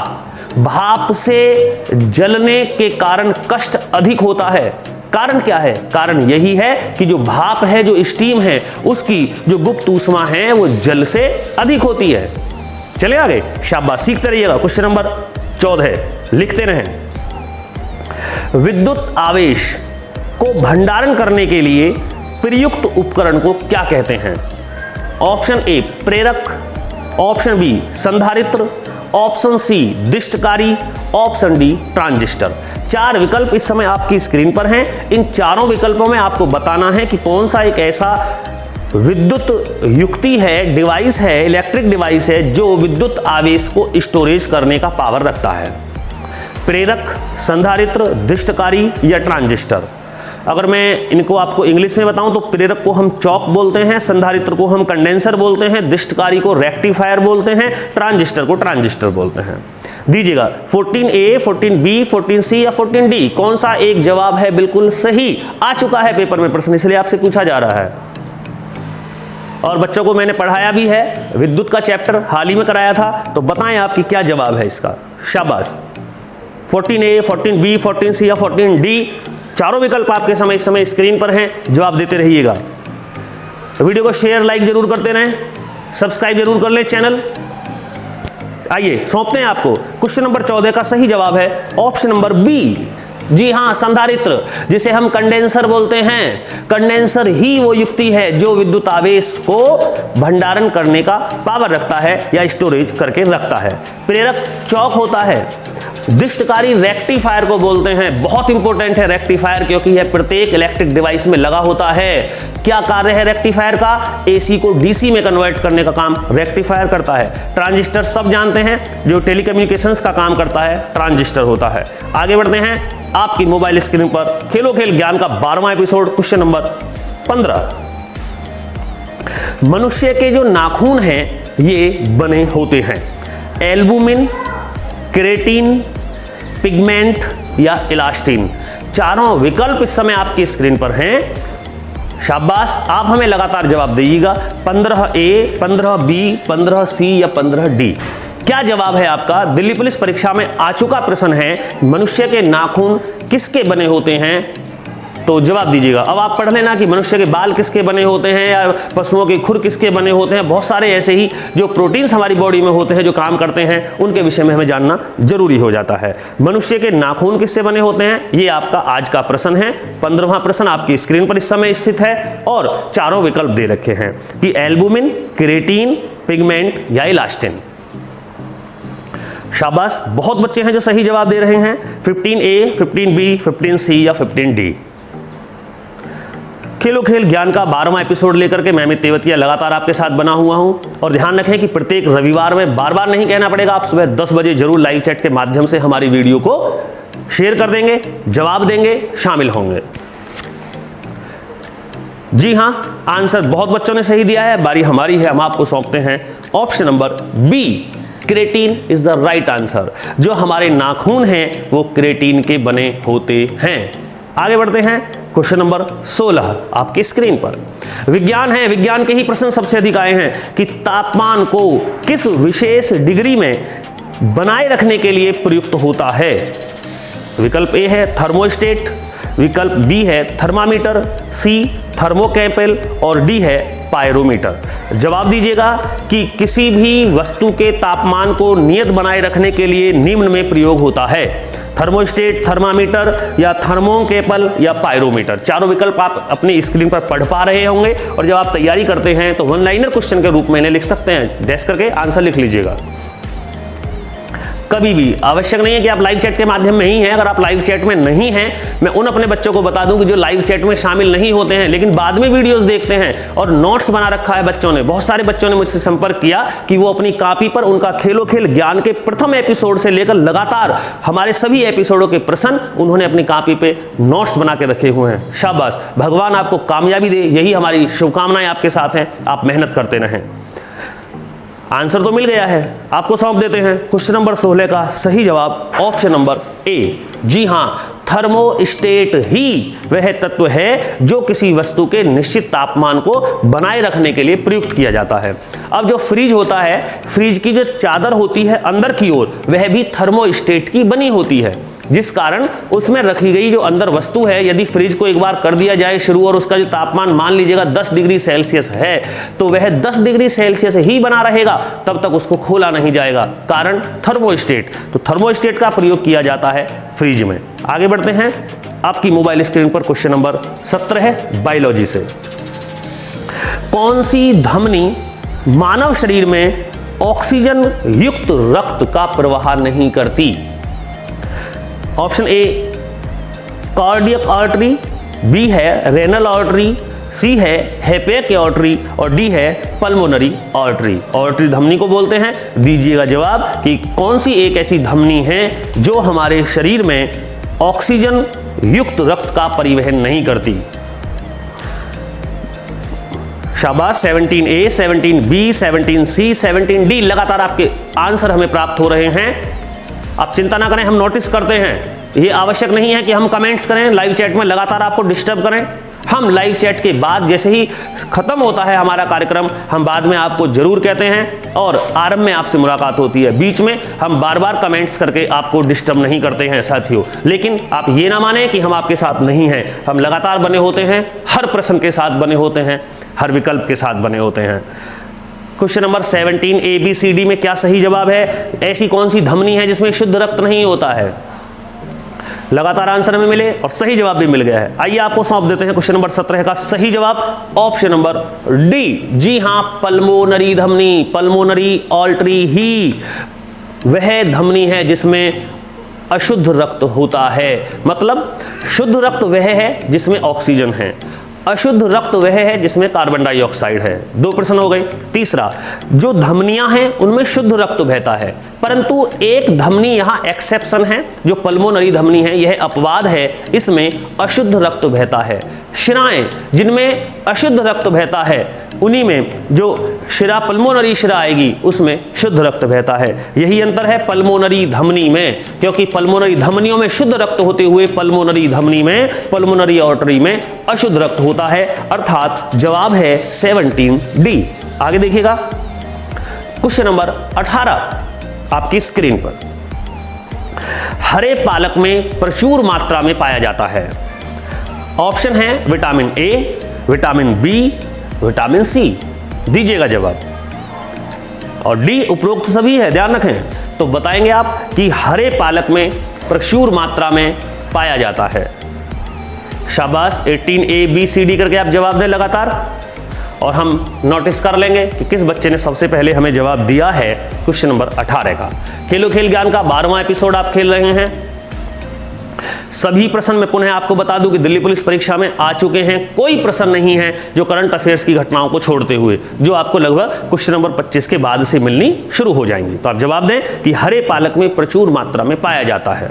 भाप से जलने के कारण कष्ट अधिक होता है। कारण क्या है? कारण यही है कि जो भाप है, जो स्टीम है, उसकी जो गुप्त ऊष्मा है वो जल से अधिक होती है। चले आगे, शाबाश, सीखते रहिएगा। क्वेश्चन नंबर 14 लिखते रहें। विद्युत आवेश को भंडारण करने के लिए प्रयुक्त उपकरण को क्या कहते हैं? ऑप्शन ए प्रेरक, ऑप्शन बी संधारित्र, ऑप्शन सी दिष्टकारी, ऑप्शन डी ट्रांजिस्टर। 4 विकल्प इस समय आपकी स्क्रीन पर हैं। इन चारों विकल्पों में आपको बताना है कि कौन सा एक ऐसा विद्युत युक्ति है, डिवाइस है, इलेक्ट्रिक डिवाइस है जो विद्युत आवेश को स्टोरेज करने का पावर रखता है। प्रेरक, संधारित्र, दिष्टकारी या ट्रांजिस्टर। अगर मैं इनको आपको इंग्लिश में बताऊं तो प्रेरक को हम चौक बोलते हैं, संधारित्र को हम कंडेंसर बोलते हैं, दिष्टकारी को रेक्टिफायर बोलते हैं, ट्रांजिस्टर को ट्रांजिस्टर बोलते हैं। दीजिएगा 14A, 14B, 14C या 14D, कौन सा एक जवाब है बिल्कुल सही? आ चुका है पेपर में प्रश्न, इसलिए आपसे पूछा जा रहा है और बच्चों को मैंने पढ़ाया भी है, विद्युत का चैप्टर हाल ही में कराया था। तो बताएं आपकी क्या जवाब है इसका। शाबाश। 14A, 14B, 14C या 14D, चारों विकल्प आपके इस समय स्क्रीन पर हैं, जवाब देते रहिएगा। तो वीडियो को शेयर लाइक जरूर करते रहें, सब्सक्राइब जरूर कर लें चैनल। आइए सौंपते हैं आपको। क्वेश्चन नंबर 14 का सही जवाब है ऑप्शन नंबर बी। जी हाँ, संधारित्र, जिसे हम कंडेंसर बोलते हैं। कंडेंसर ही वो युक्ति है जो विद्युत आवेश को भंडारण करने का पावर रखता है या स्टोरेज करके रखता है। प्रेरक चौक होता है। दिष्टकारी रेक्टिफायर को बोलते हैं। बहुत इंपॉर्टेंट है रेक्टिफायर, क्योंकि यह प्रत्येक इलेक्ट्रिक डिवाइस में लगा होता है। क्या कार्य है रेक्टिफायर का? एसी को डीसी में कन्वर्ट करने का काम रेक्टिफायर करता है। ट्रांजिस्टर सब जानते हैं, जो टेलीकम्युनिकेशंस का काम करता है ट्रांजिस्टर होता है। आगे बढ़ते हैं। आपकी मोबाइल स्क्रीन पर खेलो खेल ज्ञान का 12वां एपिसोड, क्वेश्चन नंबर 15। मनुष्य के जो नाखून हैं ये बने होते हैं एल्बुमिन, केराटिन, पिगमेंट या इलास्टिन। चारों विकल्प इस समय आपकी स्क्रीन पर हैं। शाबाश, आप हमें लगातार जवाब दीजिएगा। 15A, 15B, 15C या 15D, क्या जवाब है आपका? दिल्ली पुलिस परीक्षा में आ चुका प्रश्न है, मनुष्य के नाखून किसके बने होते हैं? तो जवाब दीजिएगा। अब आप पढ़ लेना कि मनुष्य के बाल किसके बने होते हैं या पशुओं के खुर किसके बने होते हैं। बहुत सारे ऐसे ही जो प्रोटीन्स हमारी बॉडी में होते हैं जो काम करते हैं, उनके विषय में हमें जानना जरूरी हो जाता है। मनुष्य के नाखून किससे बने होते हैं, ये आपका आज का प्रश्न है। 15वां प्रश्न आपकी स्क्रीन पर इस समय स्थित है और चारों विकल्प दे रखे हैं कि एल्बुमिन, केराटिन, पिगमेंट या इलास्टिन। शाबाश, बहुत बच्चे हैं जो सही जवाब दे रहे हैं। 15A, 15B, 15C या 15D। खेलो खेल ज्ञान का 12वां एपिसोड लेकर के मैं अमित तेवतिया लगातार आपके साथ बना हुआ हूं। और ध्यान रखें कि प्रत्येक रविवार में बार बार नहीं कहना पड़ेगा, आप सुबह 10 बजे जरूर लाइव चैट के माध्यम से हमारी वीडियो को शेयर कर देंगे, जवाब देंगे, शामिल होंगे। जी हां, आंसर बहुत बच्चों ने सही दिया है। बारी हमारी है, हम आपको सौंपते हैं option number B. Keratin is the right answer. जो हमारे नाखून हैं वो केराटिन के बने होते हैं। आगे बढ़ते हैं। क्वेश्चन नंबर 16 आपकी स्क्रीन पर विज्ञान है। विज्ञान के ही प्रश्न सबसे अधिक आए हैं कि तापमान को किस विशेष डिग्री में बनाए रखने के लिए प्रयुक्त होता है। विकल्प ए है थर्मोस्टेट, विकल्प बी है थर्मामीटर, सी थर्मोकैपल और डी है पायरोमीटर। जवाब दीजिएगा कि किसी भी वस्तु के तापमान को नियत बनाए रखने के लिए निम्न में प्रयोग होता है। थर्मोस्टेट, थर्मामीटर या थर्मोकैपल या पायरोमीटर। चारों विकल्प आप अपनी स्क्रीन पर पढ़ पा रहे होंगे और जब आप तैयारी करते हैं तो वन लाइनर क्वेश्चन के रूप में इन्हें लिख सकते हैं। डैश करके आंसर लिख लीजिएगा। कभी भी आवश्यक नहीं है कि आप लाइव चैट के माध्यम में ही हैं। अगर आप लाइव चैट में नहीं हैं, मैं उन अपने बच्चों को बता दूं कि जो लाइव चैट में शामिल नहीं होते हैं लेकिन बाद में वीडियोस देखते हैं और नोट्स बना रखा है बच्चों ने। बहुत सारे बच्चों ने मुझसे संपर्क किया कि वो अपनी कॉपी पर उनका खेलो खेल ज्ञान के प्रथम एपिसोड से लेकर लगातार हमारे सभी एपिसोडों के प्रश्न उन्होंने अपनी कॉपी पे नोट्स बना के रखे हुए हैं। शाबाश, भगवान आपको कामयाबी दे, यही हमारी शुभकामनाएं आपके साथ हैं। आप मेहनत करते रहें। आंसर तो मिल गया है, आपको सौंप देते हैं क्वेश्चन नंबर 16 का सही जवाब ऑप्शन नंबर ए। जी हां, थर्मोस्टेट ही वह तत्व है जो किसी वस्तु के निश्चित तापमान को बनाए रखने के लिए प्रयुक्त किया जाता है। अब जो फ्रिज होता है, फ्रिज की जो चादर होती है अंदर की ओर, वह भी थर्मोस्टेट की बनी होती है, जिस कारण उसमें रखी गई जो अंदर वस्तु है, यदि फ्रिज को एक बार कर दिया जाए शुरू और उसका जो तापमान मान लीजिएगा 10 डिग्री सेल्सियस है, तो वह 10 डिग्री सेल्सियस ही बना रहेगा, तब तक उसको खोला नहीं जाएगा। कारण थर्मोस्टेट। तो थर्मोस्टेट का प्रयोग किया जाता है फ्रिज में। आगे बढ़ते हैं। आपकी मोबाइल स्क्रीन पर क्वेश्चन नंबर 17 है बायोलॉजी से। कौन सी धमनी मानव शरीर में ऑक्सीजन युक्त रक्त का प्रवाह नहीं करती? Option A cardiac artery, B है रेनल आर्टरी, सी है हेपेक आर्टरी और डी है पल्मोनरी आर्टरी। आर्टरी धमनी को बोलते हैं। दीजिएगा जवाब कि कौन सी एक ऐसी धमनी है जो हमारे शरीर में ऑक्सीजन युक्त रक्त का परिवहन नहीं करती। शाबाश, 17A, 17B, 17C, 17D लगातार आपके आंसर हमें प्राप्त हो रहे हैं। आप चिंता ना करें, हम नोटिस करते हैं। ये आवश्यक नहीं है कि हम कमेंट्स करें, लाइव चैट में लगातार आपको डिस्टर्ब करें। हम लाइव चैट के बाद जैसे ही खत्म होता है हमारा कार्यक्रम, हम बाद में आपको जरूर कहते हैं और आरंभ में आपसे मुलाकात होती है। बीच में हम बार बार कमेंट्स करके आपको डिस्टर्ब नहीं करते हैं साथियों। लेकिन आप ये ना माने कि हम आपके साथ नहीं हैं, हम लगातार बने होते हैं, हर प्रश्न के साथ बने होते हैं, हर विकल्प के साथ बने होते हैं। क्वेश्चन नंबर 17 ABCD में क्या सही जवाब है? ऐसी कौन सी धमनी है जिसमें शुद्ध रक्त नहीं होता है? लगातार आंसर हमें मिले और सही जवाब भी मिल गया है। आइए आपको सौंप देते हैं क्वेश्चन नंबर 17 का सही जवाब, ऑप्शन नंबर डी। जी हां, पल्मोनरी धमनी, पल्मोनरी आर्टरी ही वह धमनी है जिसमें अशुद्ध रक्त होता है। मतलब शुद्ध रक्त वह है जिसमें ऑक्सीजन है, अशुद्ध रक्त वह है जिसमें कार्बन डाइऑक्साइड है। 2 प्रश्न हो गए। तीसरा, जो धमनियां हैं उनमें शुद्ध रक्त बहता है, परंतु एक धमनी यहां एक्सेप्शन है, जो पल्मोनरी धमनी है, यह अपवाद है, इसमें अशुद्ध रक्त बहता है। शिराएं जिनमें अशुद्ध रक्त बहता है, उन्हीं में जो शिरा पल्मोनरी शिरा आएगी उसमें शुद्ध रक्त बहता है। यही अंतर है पल्मोनरी धमनी में, क्योंकि पल्मोनरी धमनियों में शुद्ध रक्त होते हुए पल्मोनरी धमनी में, पल्मोनरी आर्टरी में अशुद्ध रक्त होता है। अर्थात जवाब है 17D। आगे देखिएगा क्वेश्चन नंबर 18 आपकी स्क्रीन पर। हरे पालक में प्रचुर मात्रा में पाया जाता है। ऑप्शन है vitamin A, vitamin B, vitamin C. दीजिएगा जवाब। और डी उपरोक्त सभी है, ध्यान रखें। तो बताएंगे आप कि हरे पालक में प्रचुर मात्रा में पाया जाता है। शाबाश, 18ABCD करके आप जवाब दें लगातार और हम नोटिस कर लेंगे कि किस बच्चे ने सबसे पहले हमें जवाब दिया है क्वेश्चन नंबर 18 का। खेलो खेल ज्ञान का 12वां एपिसोड आप खेल रहे हैं। सभी प्रश्न में पुनः आपको बता दूं कि दिल्ली पुलिस परीक्षा में आ चुके हैं। कोई प्रश्न नहीं है जो करंट अफेयर्स की घटनाओं को छोड़ते हुए, जो आपको लगभग क्वेश्चन नंबर 25 के बाद से मिलनी शुरू हो जाएंगी। तो आप जवाब दें कि हरे पालक में प्रचुर मात्रा में पाया जाता है।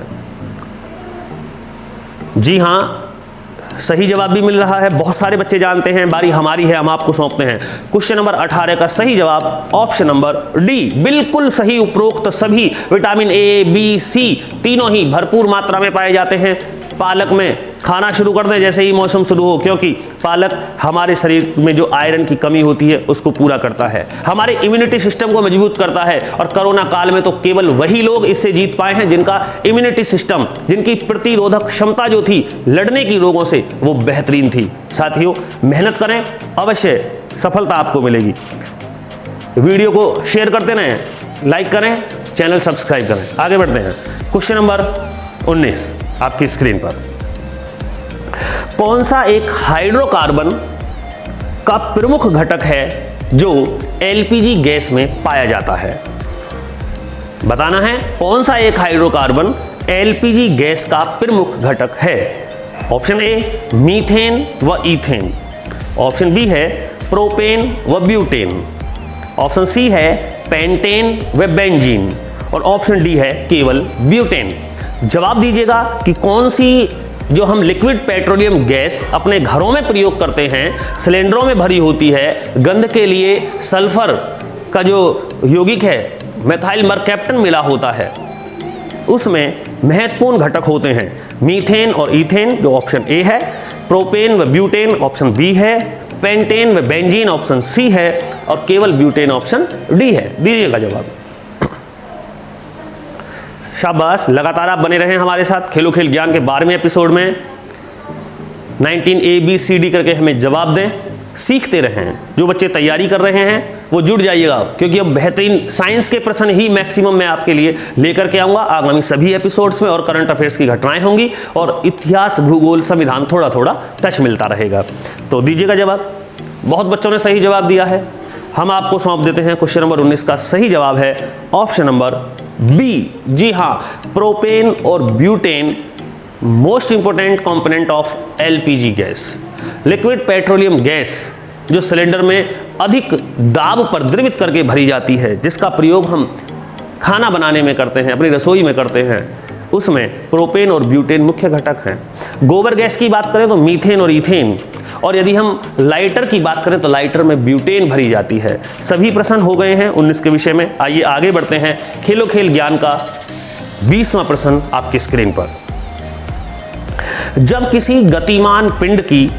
जी हां, सही जवाब भी मिल रहा है, बहुत सारे बच्चे जानते हैं। बारी हमारी है, हम आपको सौंपते हैं। क्वेश्चन नंबर 18 का सही जवाब ऑप्शन नंबर डी, बिल्कुल सही। उपरोक्त सभी विटामिन ए, बी, सी तीनों ही भरपूर मात्रा में पाए जाते हैं पालक में। खाना शुरू कर दें जैसे ही मौसम शुरू हो, क्योंकि पालक हमारे शरीर में जो आयरन की कमी होती है उसको पूरा करता है, हमारे इम्यूनिटी सिस्टम को मजबूत करता है। और कोरोना काल में तो केवल वही लोग इससे जीत पाए हैं जिनका इम्यूनिटी सिस्टम, जिनकी प्रतिरोधक क्षमता जो थी लड़ने की रोगों से, वो बेहतरीन थी। साथियों, मेहनत करें, अवश्य सफलता आपको मिलेगी। वीडियो को शेयर करते रहें, लाइक करें, चैनल सब्सक्राइब करें। आगे बढ़ते हैं। क्वेश्चन नंबर 19 आपकी स्क्रीन पर। कौन सा एक हाइड्रोकार्बन का प्रमुख घटक है जो एलपीजी गैस में पाया जाता है? बताना है कौन सा एक हाइड्रोकार्बन एलपीजी गैस का प्रमुख घटक है। ऑप्शन ए मीथेन व ईथेन, ऑप्शन बी है प्रोपेन व ब्यूटेन, ऑप्शन सी है पेंटेन व बेंजीन और ऑप्शन डी है केवल ब्यूटेन। जवाब दीजिएगा कि कौन सी जो हम लिक्विड पेट्रोलियम गैस अपने घरों में प्रयोग करते हैं, सिलेंडरों में भरी होती है, गंध के लिए सल्फर का जो यौगिक है मेथाइल मरकैप्टन मिला होता है, उसमें महत्वपूर्ण घटक होते हैं मीथेन और ईथेन जो ऑप्शन ए है, प्रोपेन व ब्यूटेन ऑप्शन बी है, पेंटेन व बेंजीन ऑप्शन सी है और केवल ब्यूटेन ऑप्शन डी है। दीजिएगा जवाब। शाबाश, लगातार आप बने रहें हमारे साथ खेलो खेल ज्ञान के 12वें एपिसोड में। 19ABCD करके हमें जवाब दें, सीखते रहें। जो बच्चे तैयारी कर रहे हैं वो जुड़ जाइएगा, क्योंकि अब बेहतरीन साइंस के प्रश्न ही मैक्सिमम मैं आपके लिए लेकर के आऊँगा आगामी सभी एपिसोड्स में। और करंट अफेयर्स की घटनाएं होंगी और इतिहास, भूगोल, संविधान थोड़ा थोड़ा टच मिलता रहेगा। तो दीजिएगा जवाब। बहुत बच्चों ने सही जवाब दिया है, हम आपको सौंप देते हैं। क्वेश्चन नंबर 19 का सही जवाब है ऑप्शन नंबर बी। जी हाँ, प्रोपेन और butane most important component of LPG gas, liquid petroleum gas जो सिलेंडर में अधिक दाब पर द्रवित करके भरी जाती है, जिसका प्रयोग हम खाना बनाने में करते हैं, अपनी रसोई में करते हैं, उसमें प्रोपेन और ब्यूटेन मुख्य घटक हैं। गोबर गैस की बात करें तो मीथेन और ईथेन, और यदि हम लाइटर की बात करें तो लाइटर में ब्यूटेन भरी जाती है। सभी प्रश्न हो गए हैं 19 के विषय में। आइए आगे बढ़ते हैं। खेलो खेल ज्ञान का 20वां प्रश्न आपकी स्क्रीन पर। जब किसी गतिमान पिंड की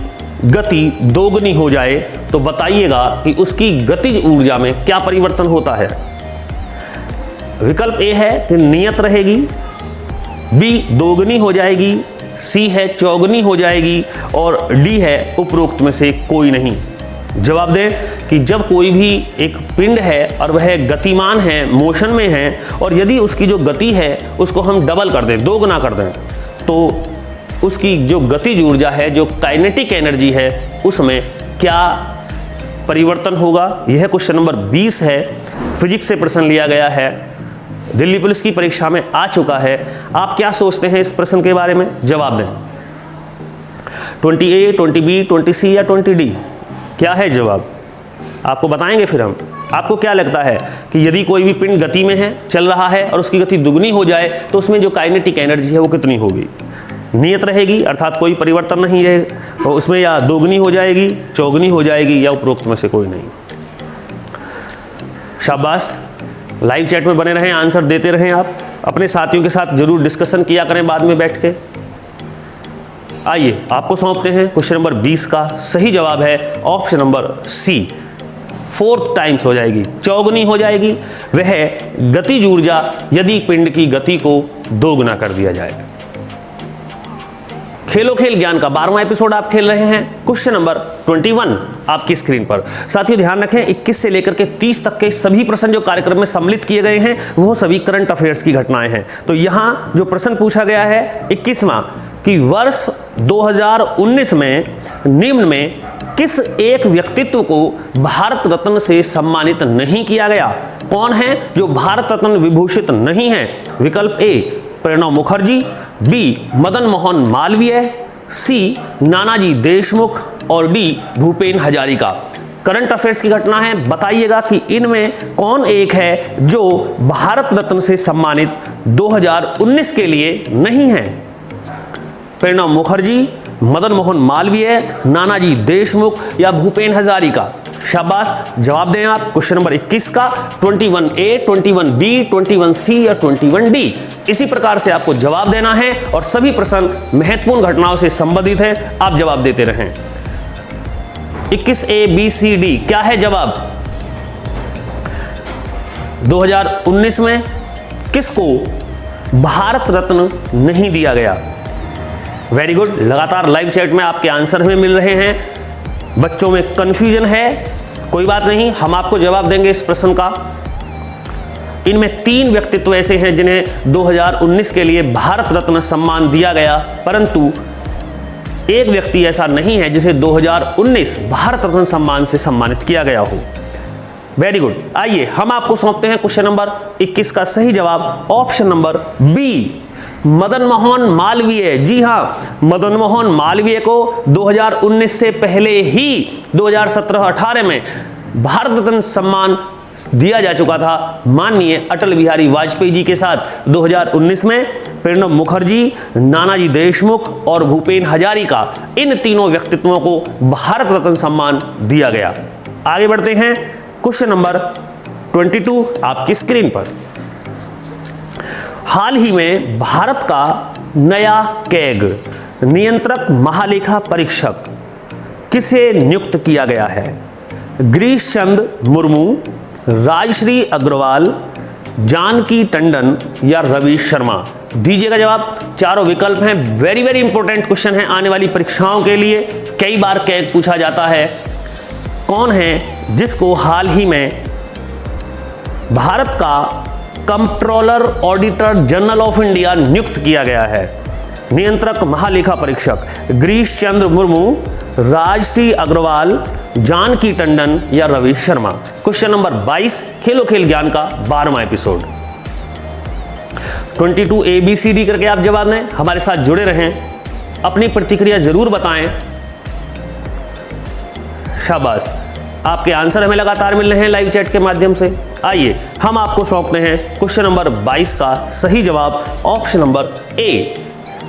गति दोगुनी हो जाए तो बताइएगा कि उसकी गतिज ऊर्जा में क्या परिवर्तन होता है। विकल्प ए है कि नियत रहेगी, बी दोगुनी हो जाएगी, सी है चौगुनी हो जाएगी, और डी है उपरोक्त में से कोई नहीं। जवाब दें कि जब कोई भी एक पिंड है और वह गतिमान है, मोशन में है, और यदि उसकी जो गति है उसको हम डबल कर दें, दोगुना कर दें, तो उसकी जो गतिज ऊर्जा है, जो काइनेटिक एनर्जी है, उसमें क्या परिवर्तन होगा। यह क्वेश्चन नंबर 20 है, फिजिक्स से प्रश्न लिया गया है, दिल्ली पुलिस की परीक्षा में आ चुका है। आप क्या सोचते हैं इस प्रश्न के बारे में, जवाब दें। 20A, 20B, 20C या 20D, क्या है जवाब, आपको बताएंगे फिर हम। आपको क्या लगता है कि यदि कोई भी पिंड गति में है, चल रहा है, और उसकी गति दुगनी हो जाए तो उसमें जो काइनेटिक एनर्जी है वो कितनी होगी। नियत रहेगी अर्थात कोई परिवर्तन नहीं रहेगा, तो उसमें या दोगुनी हो जाएगी, चौगुनी हो जाएगी, या उपरोक्त में से कोई नहीं। शाबाश, लाइव चैट में बने रहें, आंसर देते रहें। आप अपने साथियों के साथ जरूर डिस्कशन किया करें बाद में बैठ के। आइए आपको सौंपते हैं क्वेश्चन नंबर 20 का सही जवाब है ऑप्शन नंबर सी, 4 टाइम्स हो जाएगी, चौगुनी हो जाएगी। वह गतिज ऊर्जा यदि पिंड की गति को दोगुना कर दिया जाए। खेलो खेल ज्ञान का 12वां एपिसोड आप खेल रहे हैं। क्वेश्चन नंबर 21 आपकी स्क्रीन पर। साथियों ध्यान रखें, 21 से लेकर के 30 तक के सभी प्रश्न जो कार्यक्रम में सम्मिलित किए गए हैं वो सभी करंट अफेयर्स की घटनाएं हैं। तो यहां जो प्रश्न पूछा गया है 21वां कि वर्ष 2019 में निम्न में किस एक व्यक्तित्व को भारत रत्न से सम्मानित नहीं किया गया। कौन है जो भारत रत्न विभूषित नहीं है। विकल्प ए प्रणब मुखर्जी, बी मदन मोहन मालवीय, सी नानाजी देशमुख, और D Bhupen Hazarika. Current affairs की घटना है, बताइएगा कि इनमें कौन एक है जो भारत रत्न से सम्मानित 2019 के लिए नहीं है। प्रणब मुखर्जी, मदन मोहन मालवीय, नानाजी देशमुख या भूपेन हजारिका। शाबाश, जवाब दें आप क्वेश्चन नंबर 21 का 21A, 21B, 21C या 21D। इसी प्रकार से आपको जवाब देना है और सभी प्रश्न महत्वपूर्ण घटनाओं से संबंधित हैं। आप जवाब देते रहें। 21A, B, C, D क्या है जवाब। 2019 में किसको भारत रत्न नहीं दिया गया। वेरी गुड, लगातार लाइव चैट में आपके आंसर हमें मिल रहे हैं। बच्चों में कंफ्यूजन है, कोई बात नहीं, हम आपको जवाब देंगे इस प्रश्न का। इनमें 3 व्यक्तित्व ऐसे हैं जिन्हें 2019 के लिए भारत रत्न सम्मान दिया गया, परंतु एक व्यक्ति ऐसा नहीं है जिसे 2019 भारत रत्न सम्मान से सम्मानित किया गया हो। वेरी गुड, आइए हम आपको सौंपते हैं क्वेश्चन नंबर 21 का सही जवाब option number B, Madan Mohan Malviya. जी हां, मदन मोहन मालवीय को 2019 से पहले ही 2017-18 में भारत रत्न सम्मान दिया जा चुका था माननीय अटल बिहारी वाजपेयी जी के साथ। 2019 में प्रणब मुखर्जी, नानाजी देशमुख और भूपेन हजारिका, इन तीनों व्यक्तित्वों को भारत रत्न सम्मान दिया गया। आगे बढ़ते हैं क्वेश्चन नंबर 22 आपकी स्क्रीन पर। हाल ही में भारत का नया कैग नियंत्रक महालेखा परीक्षक किसे नियुक्त किया गया है। गिरीश चंद्र मुर्मू, राजश्री अग्रवाल, जानकी टंडन या रवि शर्मा। दीजिएगा जवाब। चारों विकल्प हैं। वेरी वेरी इंपॉर्टेंट क्वेश्चन है आने वाली परीक्षाओं के लिए, कई बार कैग पूछा जाता है। कौन है जिसको हाल ही में भारत का controller auditor general of India नियुक्त किया गया है। नियंत्रक महालेखा परीक्षक गिरीश चंद्र मुर्मू, राजश्री अग्रवाल, जानकी टंडन या रवि शर्मा। क्वेश्चन नंबर 22 खेलो खेल ज्ञान का 12वां episode. 22A B C D करके आप जवाब दें, हमारे साथ जुड़े रहें, अपनी प्रतिक्रिया जरूर बताएं। शाबाश, आपके आंसर हमें लगातार मिल रहे हैं लाइव चैट के माध्यम से। आइए हम आपको सौंपते हैं क्वेश्चन नंबर 22 का सही जवाब ऑप्शन नंबर ए।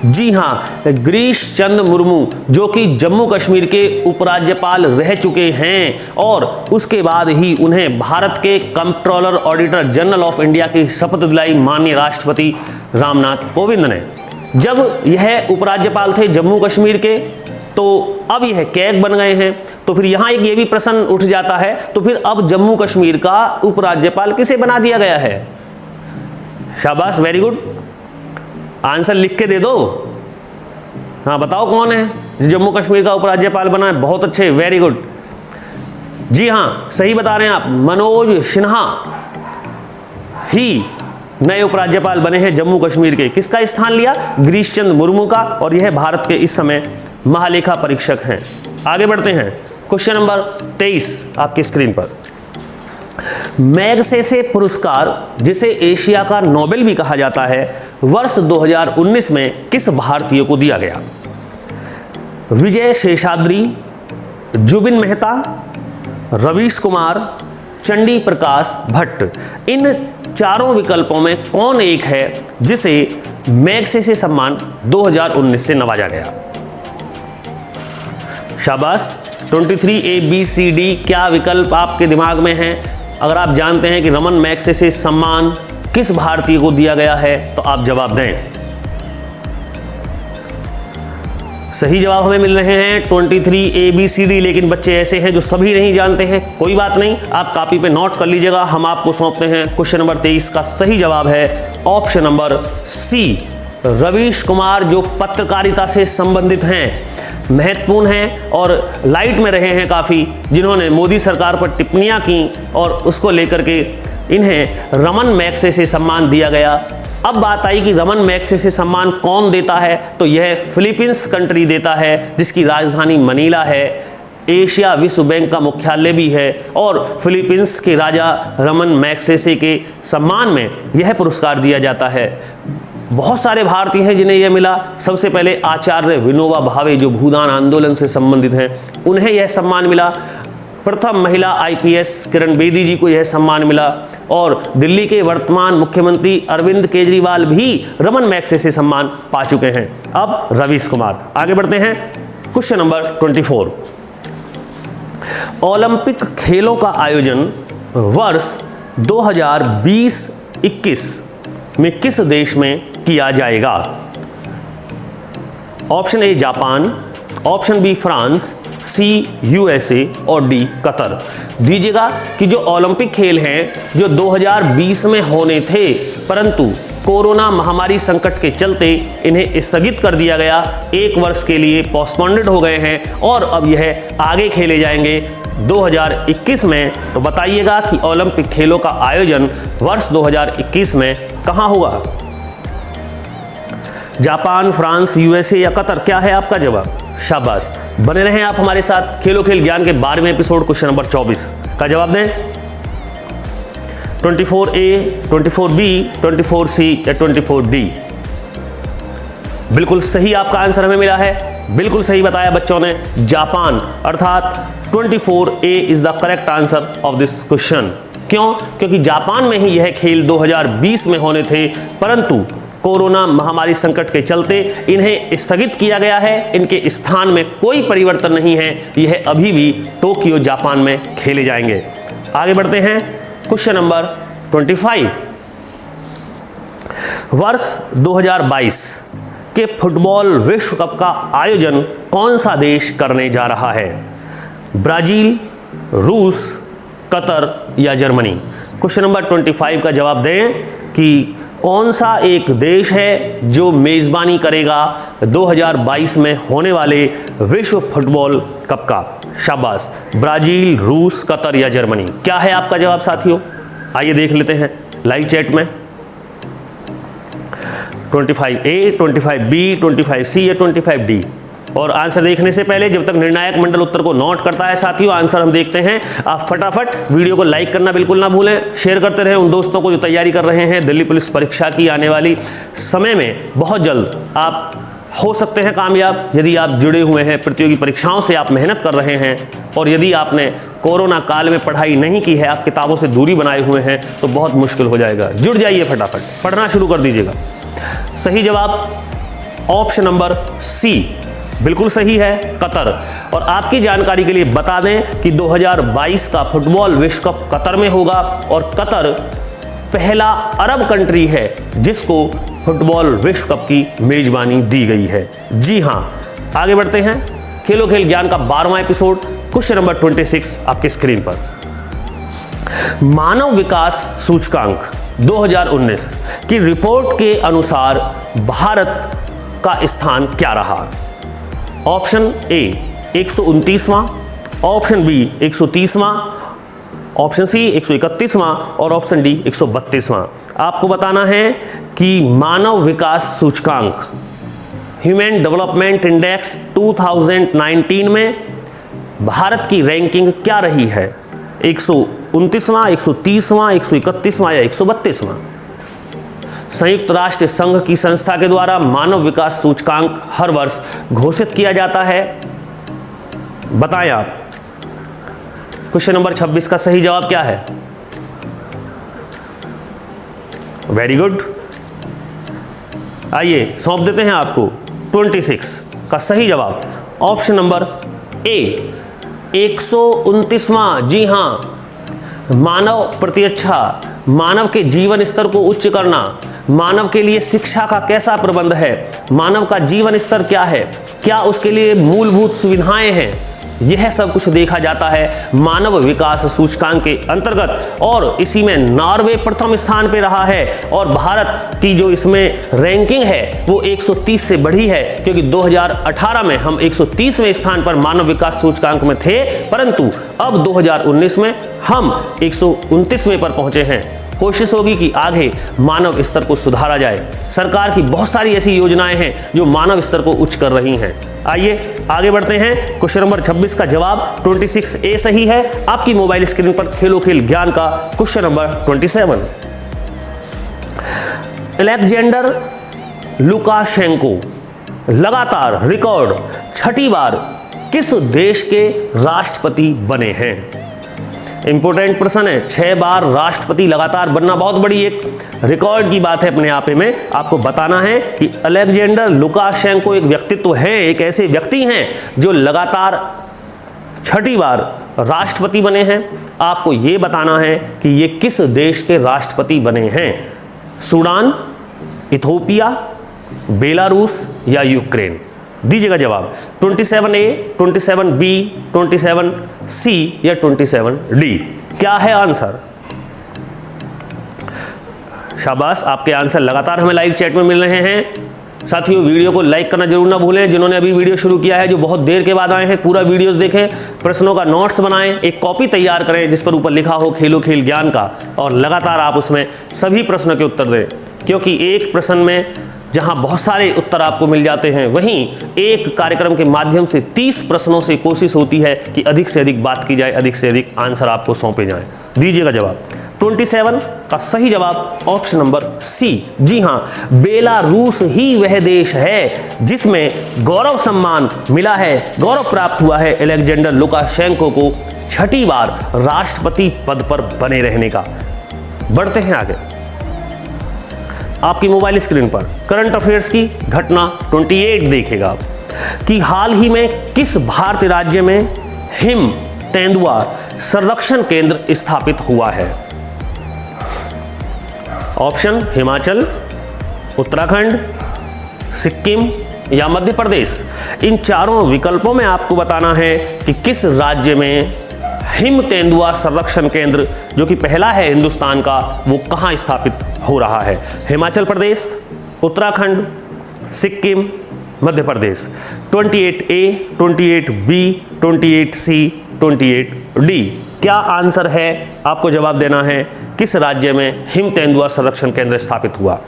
जी हाँ, गिरीश चंद्र मुर्मू जो कि जम्मू कश्मीर के उपराज्यपाल रह चुके हैं और उसके बाद ही उन्हें भारत के controller auditor general of India की शपथ दिलाई माननीय राष्ट्रपति रामनाथ कोविंद ने। जब यह उपराज्यपाल थे जम्मू कश्मीर के, तो अब यह कैग बन गए हैं। तो फिर यहाँ एक ये भी प्रश्न उठ जाता है, तो फिर अब जम्मू कश्मीर का उपराज्यपाल किसे बना दिया गया है? शाबाश, वेरी गुड, आंसर लिख के दे दो। हाँ बताओ कौन है जम्मू कश्मीर का उपराज्यपाल बना है? बहुत अच्छे, वेरी गुड। जी हाँ, सही बता रहे हैं आप, मनोज सिन्हा ही नए उपराज्यपाल बने हैं जम्मू कश्मीर के। किसका स्थान लिया? गिरीश चंद्र मुर्मू का, और यह भारत के इस समय महालेखा परीक्षक हैं। आगे बढ़ते हैं, क्वेश्चन नंबर 23 आपकी स्क्रीन पर। मैग्सेसे पुरस्कार, जिसे एशिया का नोबेल भी कहा जाता है, वर्ष 2019 में किस भारतीय को दिया गया? विजय शेषाद्री, जुबिन मेहता, रवीश कुमार, चंडी प्रकाश भट्ट। इन चारों विकल्पों में कौन एक है जिसे मैग्सेसे सम्मान 2019 से नवाजा गया? शाबाश, 23A B C D क्या विकल्प आपके दिमाग में है? अगर आप जानते हैं कि रमन मैग्सेसे सम्मान किस भारतीय को दिया गया है तो आप जवाब दें। सही जवाब हमें मिल रहे हैं 23A B C D, लेकिन बच्चे ऐसे हैं जो सभी नहीं जानते हैं। कोई बात नहीं, आप कॉपी पे नोट कर लीजिएगा। हम आपको सौंपते हैं क्वेश्चन नंबर 23 का सही जवाब है option number C, Ravish Kumar, जो पत्रकारिता से संबंधित हैं, महत्वपूर्ण हैं और लाइट में रहे हैं काफ़ी, जिन्होंने मोदी सरकार पर टिप्पणियां की और उसको लेकर के इन्हें रमन मैग्सेसे सम्मान दिया गया। अब बात आई कि रमन मैग्सेसे सम्मान कौन देता है, तो यह फिलीपींस कंट्री देता है, जिसकी राजधानी मनीला है। एशिया विश्व बैंक का मुख्यालय भी है और फिलीपींस के राजा रमन मैग्सेसे के सम्मान में यह पुरस्कार दिया जाता है। बहुत सारे भारतीय हैं जिन्हें यह मिला। सबसे पहले आचार्य विनोबा भावे, जो भूदान आंदोलन से संबंधित हैं, उन्हें यह सम्मान मिला। प्रथम महिला IPS किरण बेदी जी को यह सम्मान मिला, और दिल्ली के वर्तमान मुख्यमंत्री अरविंद केजरीवाल भी रमन मैग्सेसे सम्मान पा चुके हैं। अब रवीश कुमार। आगे बढ़ते हैं, क्वेश्चन नंबर 24। ओलंपिक खेलों का आयोजन वर्ष 2020-21 में किस देश में किया जाएगा? Option A Japan, option B France, C USA और डी कतर। दीजिएगा कि जो ओलंपिक खेल हैं जो 2020 में होने थे, परंतु कोरोना महामारी संकट के चलते इन्हें स्थगित कर दिया गया, 1 वर्ष के लिए पोस्टपोन्ड हो गए हैं और अब यह आगे खेले जाएंगे 2021 में। तो बताइएगा कि ओलंपिक खेलों का आयोजन वर्ष 2021 में कहां होगा? जापान, फ्रांस, USA या कतर? क्या है आपका जवाब? शाबाश, बने रहें आप हमारे साथ। खेलो खेल ज्ञान के 12वें एपिसोड क्वेश्चन नंबर 24 का जवाब दें। 24A, 24B, 24C या 24D? बिल्कुल सही आपका आंसर हमें मिला है। बिल्कुल सही बताया बच्चों ने, जापान, अर्थात 24A is the correct answer of this question. क्यों? क्योंकि जापान में ही यह खेल 2020 में होने थे, परंतु कोरोना महामारी संकट के चलते इन्हें स्थगित किया गया है। इनके स्थान में कोई परिवर्तन नहीं है, यह अभी भी टोक्यो जापान में खेले जाएंगे। आगे बढ़ते हैं, क्वेश्चन नंबर 25। वर्ष 2022 के फुटबॉल विश्व कप का आयोजन कौन सा देश करने जा रहा है? ब्राजील, रूस, कतर या जर्मनी? क्वेश्चन नंबर 25 का जवाब दें कि कौन सा एक देश है जो मेजबानी करेगा 2022 में होने वाले विश्व फुटबॉल कप का? शाबाश, ब्राजील, रूस, कतर या जर्मनी? क्या है आपका जवाब साथियों? आइए देख लेते हैं लाइव चैट में। 25A, 25B, 25C या 25D? और आंसर देखने से पहले जब तक निर्णायक मंडल उत्तर को नोट करता है साथियों, आंसर हम देखते हैं। आप फटाफट वीडियो को लाइक करना बिल्कुल ना भूलें, शेयर करते रहें उन दोस्तों को जो तैयारी कर रहे हैं दिल्ली पुलिस परीक्षा की। आने वाली समय में बहुत जल्द आप हो सकते हैं कामयाब, यदि आप जुड़े हुए हैं प्रतियोगी परीक्षाओं से, आप मेहनत कर रहे हैं और यदि आपने कोरोना काल में पढ़ाई नहीं की है, आप किताबों से दूरी बनाए हुए हैं, तो बहुत मुश्किल हो जाएगा। जुड़ जाइए, फटाफट पढ़ना शुरू कर दीजिएगा। सही जवाब ऑप्शन नंबर सी बिल्कुल सही है, कतर। और आपकी जानकारी के लिए बता दें कि 2022 का फुटबॉल विश्व कप कतर में होगा और कतर पहला अरब कंट्री है जिसको फुटबॉल विश्व कप की मेजबानी दी गई है। जी हां, आगे बढ़ते हैं। खेलो खेल ज्ञान का 12वां एपिसोड, क्वेश्चन नंबर 26 आपकी स्क्रीन पर। मानव विकास सूचकांक 2019 की रिपोर्ट के अनुसार भारत का स्थान क्या रहा? ऑप्शन ए 129वां, ऑप्शन बी 130वां, ऑप्शन सी 131वां और ऑप्शन डी 132वां। आपको बताना है कि मानव विकास सूचकांक ह्यूमन डेवलपमेंट इंडेक्स 2019 में भारत की रैंकिंग क्या रही है? 129वां, 130वां, 131वां या 132वां? संयुक्त राष्ट्र संघ की संस्था के द्वारा मानव विकास सूचकांक हर वर्ष घोषित किया जाता है। बताएं आप, क्वेश्चन नंबर 26 का सही जवाब क्या है? वेरी गुड, आइए सौंप देते हैं आपको 26 का सही जवाब। Option number A 129वां। जी हां, मानव प्रतिरक्षा, मानव के जीवन स्तर को उच्च करना, मानव के लिए शिक्षा का कैसा प्रबंध है, मानव का जीवन स्तर क्या है, क्या उसके लिए मूलभूत सुविधाएं हैं, यह सब कुछ देखा जाता है मानव विकास सूचकांक के अंतर्गत। और इसी में नॉर्वे प्रथम स्थान पे रहा है और भारत की जो इसमें रैंकिंग है वो 130 से बढ़ी है, क्योंकि 2018 में हम 130वें स्थान पर मानव विकास सूचकांक में थे, परंतु अब 2019 में हम 129वें पर पहुंचे हैं। कोशिश होगी कि आगे मानव स्तर को सुधारा जाए। सरकार की बहुत सारी ऐसी योजनाएं हैं जो मानव स्तर को उच्च कर रही हैं। आइए आगे बढ़ते हैं। क्वेश्चन नंबर 26 का जवाब 26A सही है। आपकी मोबाइल स्क्रीन पर खेलो खेल ज्ञान का क्वेश्चन नंबर 27। अलेक्जेंडर लुकाशेंको लगातार रिकॉर्ड 6ठी बार किस देश के राष्ट्रपति बने हैं? इंपोर्टेंट प्रश्न है। 6 बार राष्ट्रपति लगातार बनना बहुत बड़ी एक रिकॉर्ड की बात है अपने आप में। आपको बताना है कि अलेक्जेंडर लुकाशेंको एक व्यक्तित्व है, एक ऐसे व्यक्ति हैं जो लगातार 6ठी बार राष्ट्रपति बने हैं। आपको यह बताना है कि ये किस देश के राष्ट्रपति बने हैं? सूडान, इथोपिया, बेलारूस या यूक्रेन? दीजिएगा जवाब। 27A, 27B, 27C या 27D? क्या है आंसर? शाबाश, आपके आंसर लगातार हमें लाइव चैट में मिल रहे हैं। साथियों, वीडियो को लाइक करना जरूर ना भूलें। जिन्होंने अभी वीडियो शुरू किया है, जो बहुत देर के बाद आए हैं, पूरा वीडियोस देखें, प्रश्नों का नोट्स बनाएं, एक कॉपी तैयार करें जिस पर ऊपर लिखा हो खेलो खेल ज्ञान का, और लगातार आप उसमें सभी प्रश्नों के उत्तर दें, क्योंकि एक प्रश्न में जहां बहुत सारे उत्तर आपको मिल जाते हैं, वहीं एक कार्यक्रम के माध्यम से 30 प्रश्नों से कोशिश होती है कि अधिक से अधिक बात की जाए, अधिक से अधिक आंसर आपको सौंपे जाएं। दीजिएगा जवाब। 27 का सही जवाब ऑप्शन नंबर सी। जी हां, बेलारूस ही वह देश है जिसमें गौरव सम्मान मिला है, गौरव प्राप्त हुआ है अलेक्जेंडर लुकाशेंको को 6ठी बार राष्ट्रपति पद पर बने रहने का। बढ़ते हैं आगे। आपकी मोबाइल स्क्रीन पर करंट अफेयर्स की घटना 28 देखेगा आप कि हाल ही में किस भारतीय राज्य में हिम तेंदुआ संरक्षण केंद्र स्थापित हुआ है? ऑप्शन हिमाचल, उत्तराखंड, सिक्किम या मध्य प्रदेश। इन चारों विकल्पों में आपको बताना है कि किस राज्य में हिम तेंदुआ संरक्षण केंद्र, जो कि पहला है हिंदुस्तान का, वो कहां स्थापित हो रहा है? Himachal Pradesh, Uttarakhand, Sikkim, Madhya Pradesh. 28A, 28B, 28C, 28D। क्या आंसर है? आपको जवाब देना है किस राज्य में हिम तेंदुआ संरक्षण केंद्र स्थापित हुआ।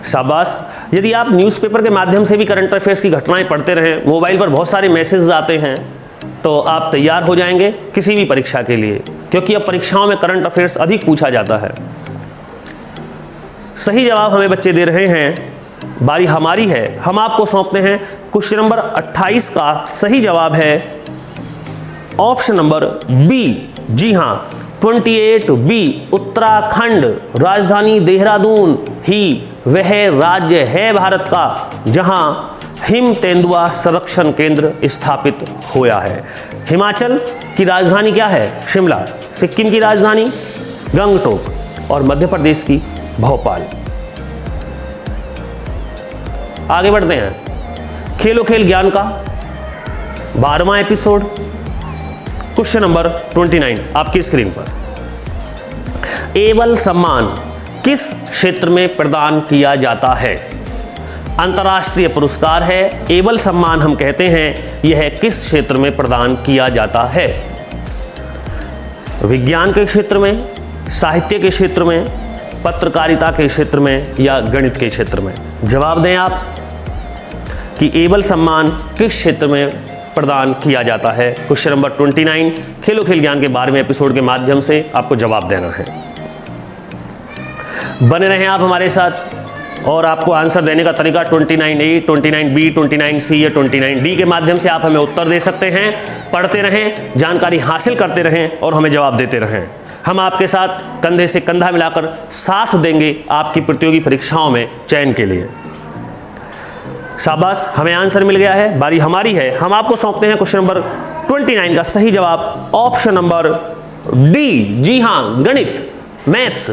शाबाश। यदि आप न्यूज़पेपर के माध्यम से भी करंट अफेयर्स की घटनाएं पढ़ते रहें, मोबाइल पर बहुत सारे मैसेज आते हैं, तो आप तैयार हो जाएंगे किसी भी परीक्षा के लिए, क्योंकि अब परीक्षाओं में करंट अफेयर्स अधिक पूछा जाता है। सही जवाब हमें बच्चे दे रहे हैं, बारी हमारी है, हम आपको सौंपते हैं। क्वेश्चन नंबर 28 का सही जवाब है ऑप्शन नंबर बी, जी हां 28B, उत्तराखंड राजधानी देहरादून ही वह राज्य है भारत का जहां हिम तेंदुआ संरक्षण केंद्र स्थापित हुआ है। हिमाचल की राजधानी क्या है? शिमला। सिक्किम की राजधानी गंगटोक और मध्य प्रदेश की भोपाल। आगे बढ़ते हैं। खेलो खेल ज्ञान का 12वां एपिसोड, क्वेश्चन नंबर 29 आपकी स्क्रीन पर। एबल सम्मान किस क्षेत्र में प्रदान किया जाता है? अंतर्राष्ट्रीय पुरस्कार है। एबल सम्मान हम कहते हैं यह किस क्षेत्र में प्रदान किया जाता है? विज्ञान के क्षेत्र में, साहित्य के क्षेत्र में, पत्रकारिता के क्षेत्र में या गणित के क्षेत्र में? जवाब दें आप कि एबल सम्मान किस क्षेत्र में प्रदान किया जाता है। क्वेश्चन नंबर 29 खेलो खेल ज्ञान के 12वें एपिसोड के माध्यम से आपको जवाब देना है। बने रहें आप हमारे साथ और आपको आंसर देने का तरीका 29A, 29B, 29C या 29D के माध्यम से आप हमें उत्तर दे सकते हैं। पढ़ते रहें, जानकारी हासिल करते रहें और हमें जवाब देते रहें। हम आपके साथ कंधे से कंधा मिलाकर साथ देंगे आपकी प्रतियोगी परीक्षाओं में चयन के लिए। शाबाश, हमें आंसर मिल गया है, बारी हमारी है। हम आपको सौंपते हैं क्वेश्चन नंबर 29 का सही जवाब ऑप्शन नंबर डी, जी हां गणित, मैथ्स।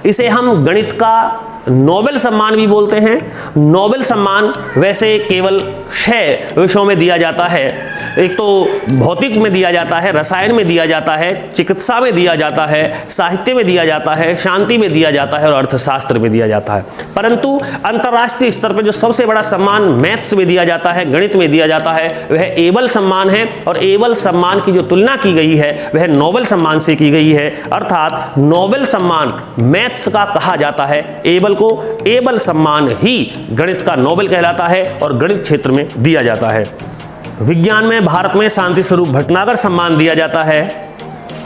इसे हम गणित का नोबेल सम्मान भी बोलते हैं। नोबेल सम्मान वैसे केवल 6 विषयों में दिया जाता है। एक तो भौतिक में दिया जाता है, रसायन में दिया जाता है, चिकित्सा में दिया जाता है, साहित्य में दिया जाता है, शांति में दिया जाता है और अर्थशास्त्र में दिया जाता है। परंतु अंतर्राष्ट्रीय स्तर पर जो सबसे बड़ा सम्मान मैथ्स में दिया जाता है, गणित में दिया जाता है, वह एबल सम्मान है। और एबल सम्मान की जो तुलना की गई है वह नोबेल सम्मान से की गई है। अर्थात नोबेल सम्मान मैथ्स का कहा जाता है, एबल को एबल सम्मान ही गणित का नोबेल कहलाता है और गणित क्षेत्र में दिया जाता है। विज्ञान में भारत में शांति स्वरूप भटनागर सम्मान दिया जाता है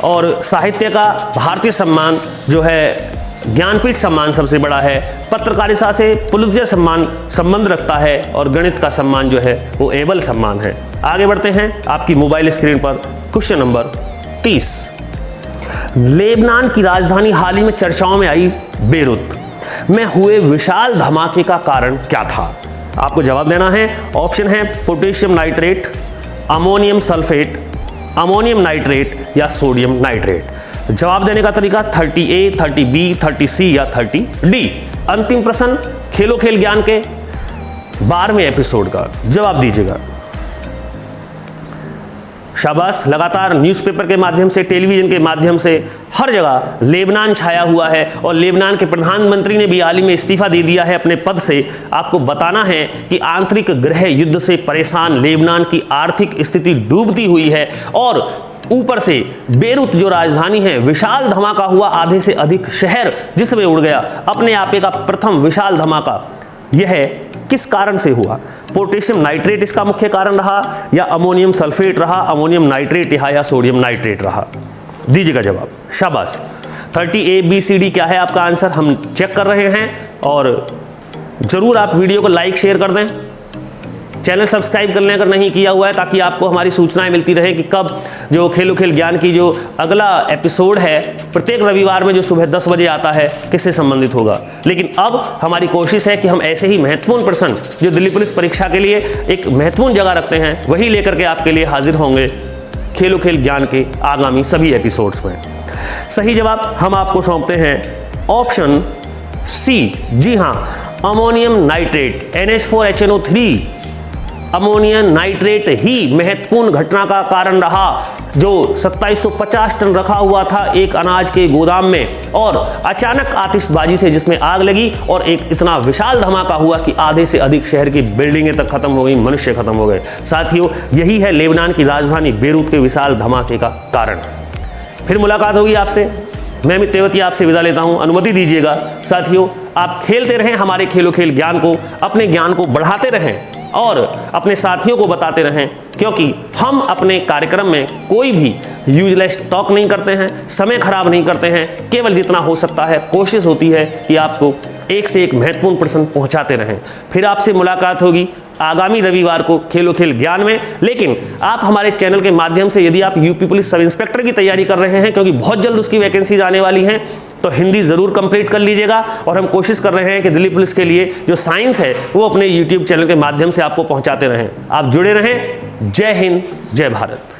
और साहित्य का भारतीय सम्मान जो है ज्ञानपीठ सम्मान सबसे बड़ा है। पत्रकारिता से पुलित्जर सम्मान संबंध रखता है और गणित का सम्मान जो है वो एबल सम्मान है। आगे बढ़ते हैं आपकी मोबाइल स्क्रीन पर क्वेश्चन नंबर 30। लेबनान की राजधानी हाल ही में चर्चाओं में आई बेरूत में हुए विशाल धमाके का कारण क्या था? आपको जवाब देना है। ऑप्शन है potassium nitrate, ammonium sulphate, ammonium nitrate या सोडियम नाइट्रेट। जवाब देने का तरीका 30A, 30B, 30C या 30D। अंतिम प्रश्न खेलो खेल ज्ञान के 12वें एपिसोड का जवाब दीजिएगा। शाबाश, लगातार न्यूज़पेपर के माध्यम से, टेलीविजन के माध्यम से हर जगह लेबनान छाया हुआ है और लेबनान के प्रधानमंत्री ने भी हाल ही में इस्तीफा दे दिया है अपने पद से। आपको बताना है कि आंतरिक गृह युद्ध से परेशान लेबनान की आर्थिक स्थिति डूबती हुई है और ऊपर से बेरूत जो राजधानी है, विशाल धमाका हुआ, आधे से अधिक शहर जिसमें उड़ गया। अपने आप का प्रथम विशाल धमाका यह किस कारण से हुआ? पोटेशियम नाइट्रेट इसका मुख्य कारण रहा या अमोनियम सल्फेट रहा, अमोनियम नाइट्रेट रहा या सोडियम नाइट्रेट रहा? दीजिएगा जवाब। शाबाश। 30A, B, C, D क्या है आपका आंसर हम चेक कर रहे हैं और जरूर आप वीडियो को लाइक शेयर कर दें, चैनल सब्सक्राइब कर लें अगर नहीं किया हुआ है, ताकि आपको हमारी सूचनाएं मिलती रहें कि कब जो खेलो खेल ज्ञान की जो अगला एपिसोड है प्रत्येक रविवार में जो सुबह 10 बजे आता है किससे संबंधित होगा। लेकिन अब हमारी कोशिश है कि हम ऐसे ही महत्वपूर्ण प्रश्न जो दिल्ली पुलिस परीक्षा के लिए एक महत्वपूर्ण जगह रखते हैं वही लेकर के आपके लिए हाजिर होंगे खेलो खेल ज्ञान के आगामी सभी एपिसोड्स में। सही जवाब हम आपको सौंपते हैं ऑप्शन सी, जी हाँ ammonium nitrate NH4HNO3 ammonium nitrate ही महत्वपूर्ण घटना का कारण रहा जो 2750 टन रखा हुआ था एक अनाज के गोदाम में और अचानक आतिशबाजी से जिसमें आग लगी और एक इतना विशाल धमाका हुआ कि आधे से अधिक शहर की बिल्डिंगें तक खत्म हो गई, मनुष्य खत्म हो गए। साथियों, यही है लेबनान की राजधानी बेरूत के विशाल धमाके का कारण। फिर मुलाकात होगी आपसे। मैं अमित तेवतिया आपसे विदा लेता हूं, अनुमति दीजिएगा। साथियों, आप खेलते रहें हमारे खेलो खेल ज्ञान को, अपने ज्ञान को बढ़ाते रहें और अपने साथियों को बताते रहें, क्योंकि हम अपने कार्यक्रम में कोई भी यूजलेस टॉक नहीं करते हैं, समय खराब नहीं करते हैं। केवल जितना हो सकता है कोशिश होती है कि आपको एक से एक महत्वपूर्ण प्रश्न पहुंचाते रहें। फिर आपसे मुलाकात होगी आगामी रविवार को खेलो खेल ज्ञान में। लेकिन आप हमारे चैनल के माध्यम से यदि आप यूपी पुलिस सब इंस्पेक्टर की तैयारी कर रहे हैं, क्योंकि बहुत जल्द उसकी वैकेंसीज आने वाली हैं, तो हिंदी जरूर कंप्लीट कर लीजिएगा। और हम कोशिश कर रहे हैं कि दिल्ली पुलिस के लिए जो साइंस है वो अपने यूट्यूब चैनल के माध्यम से आपको पहुंचाते रहें। आप जुड़े रहें। जय हिंद, जय भारत।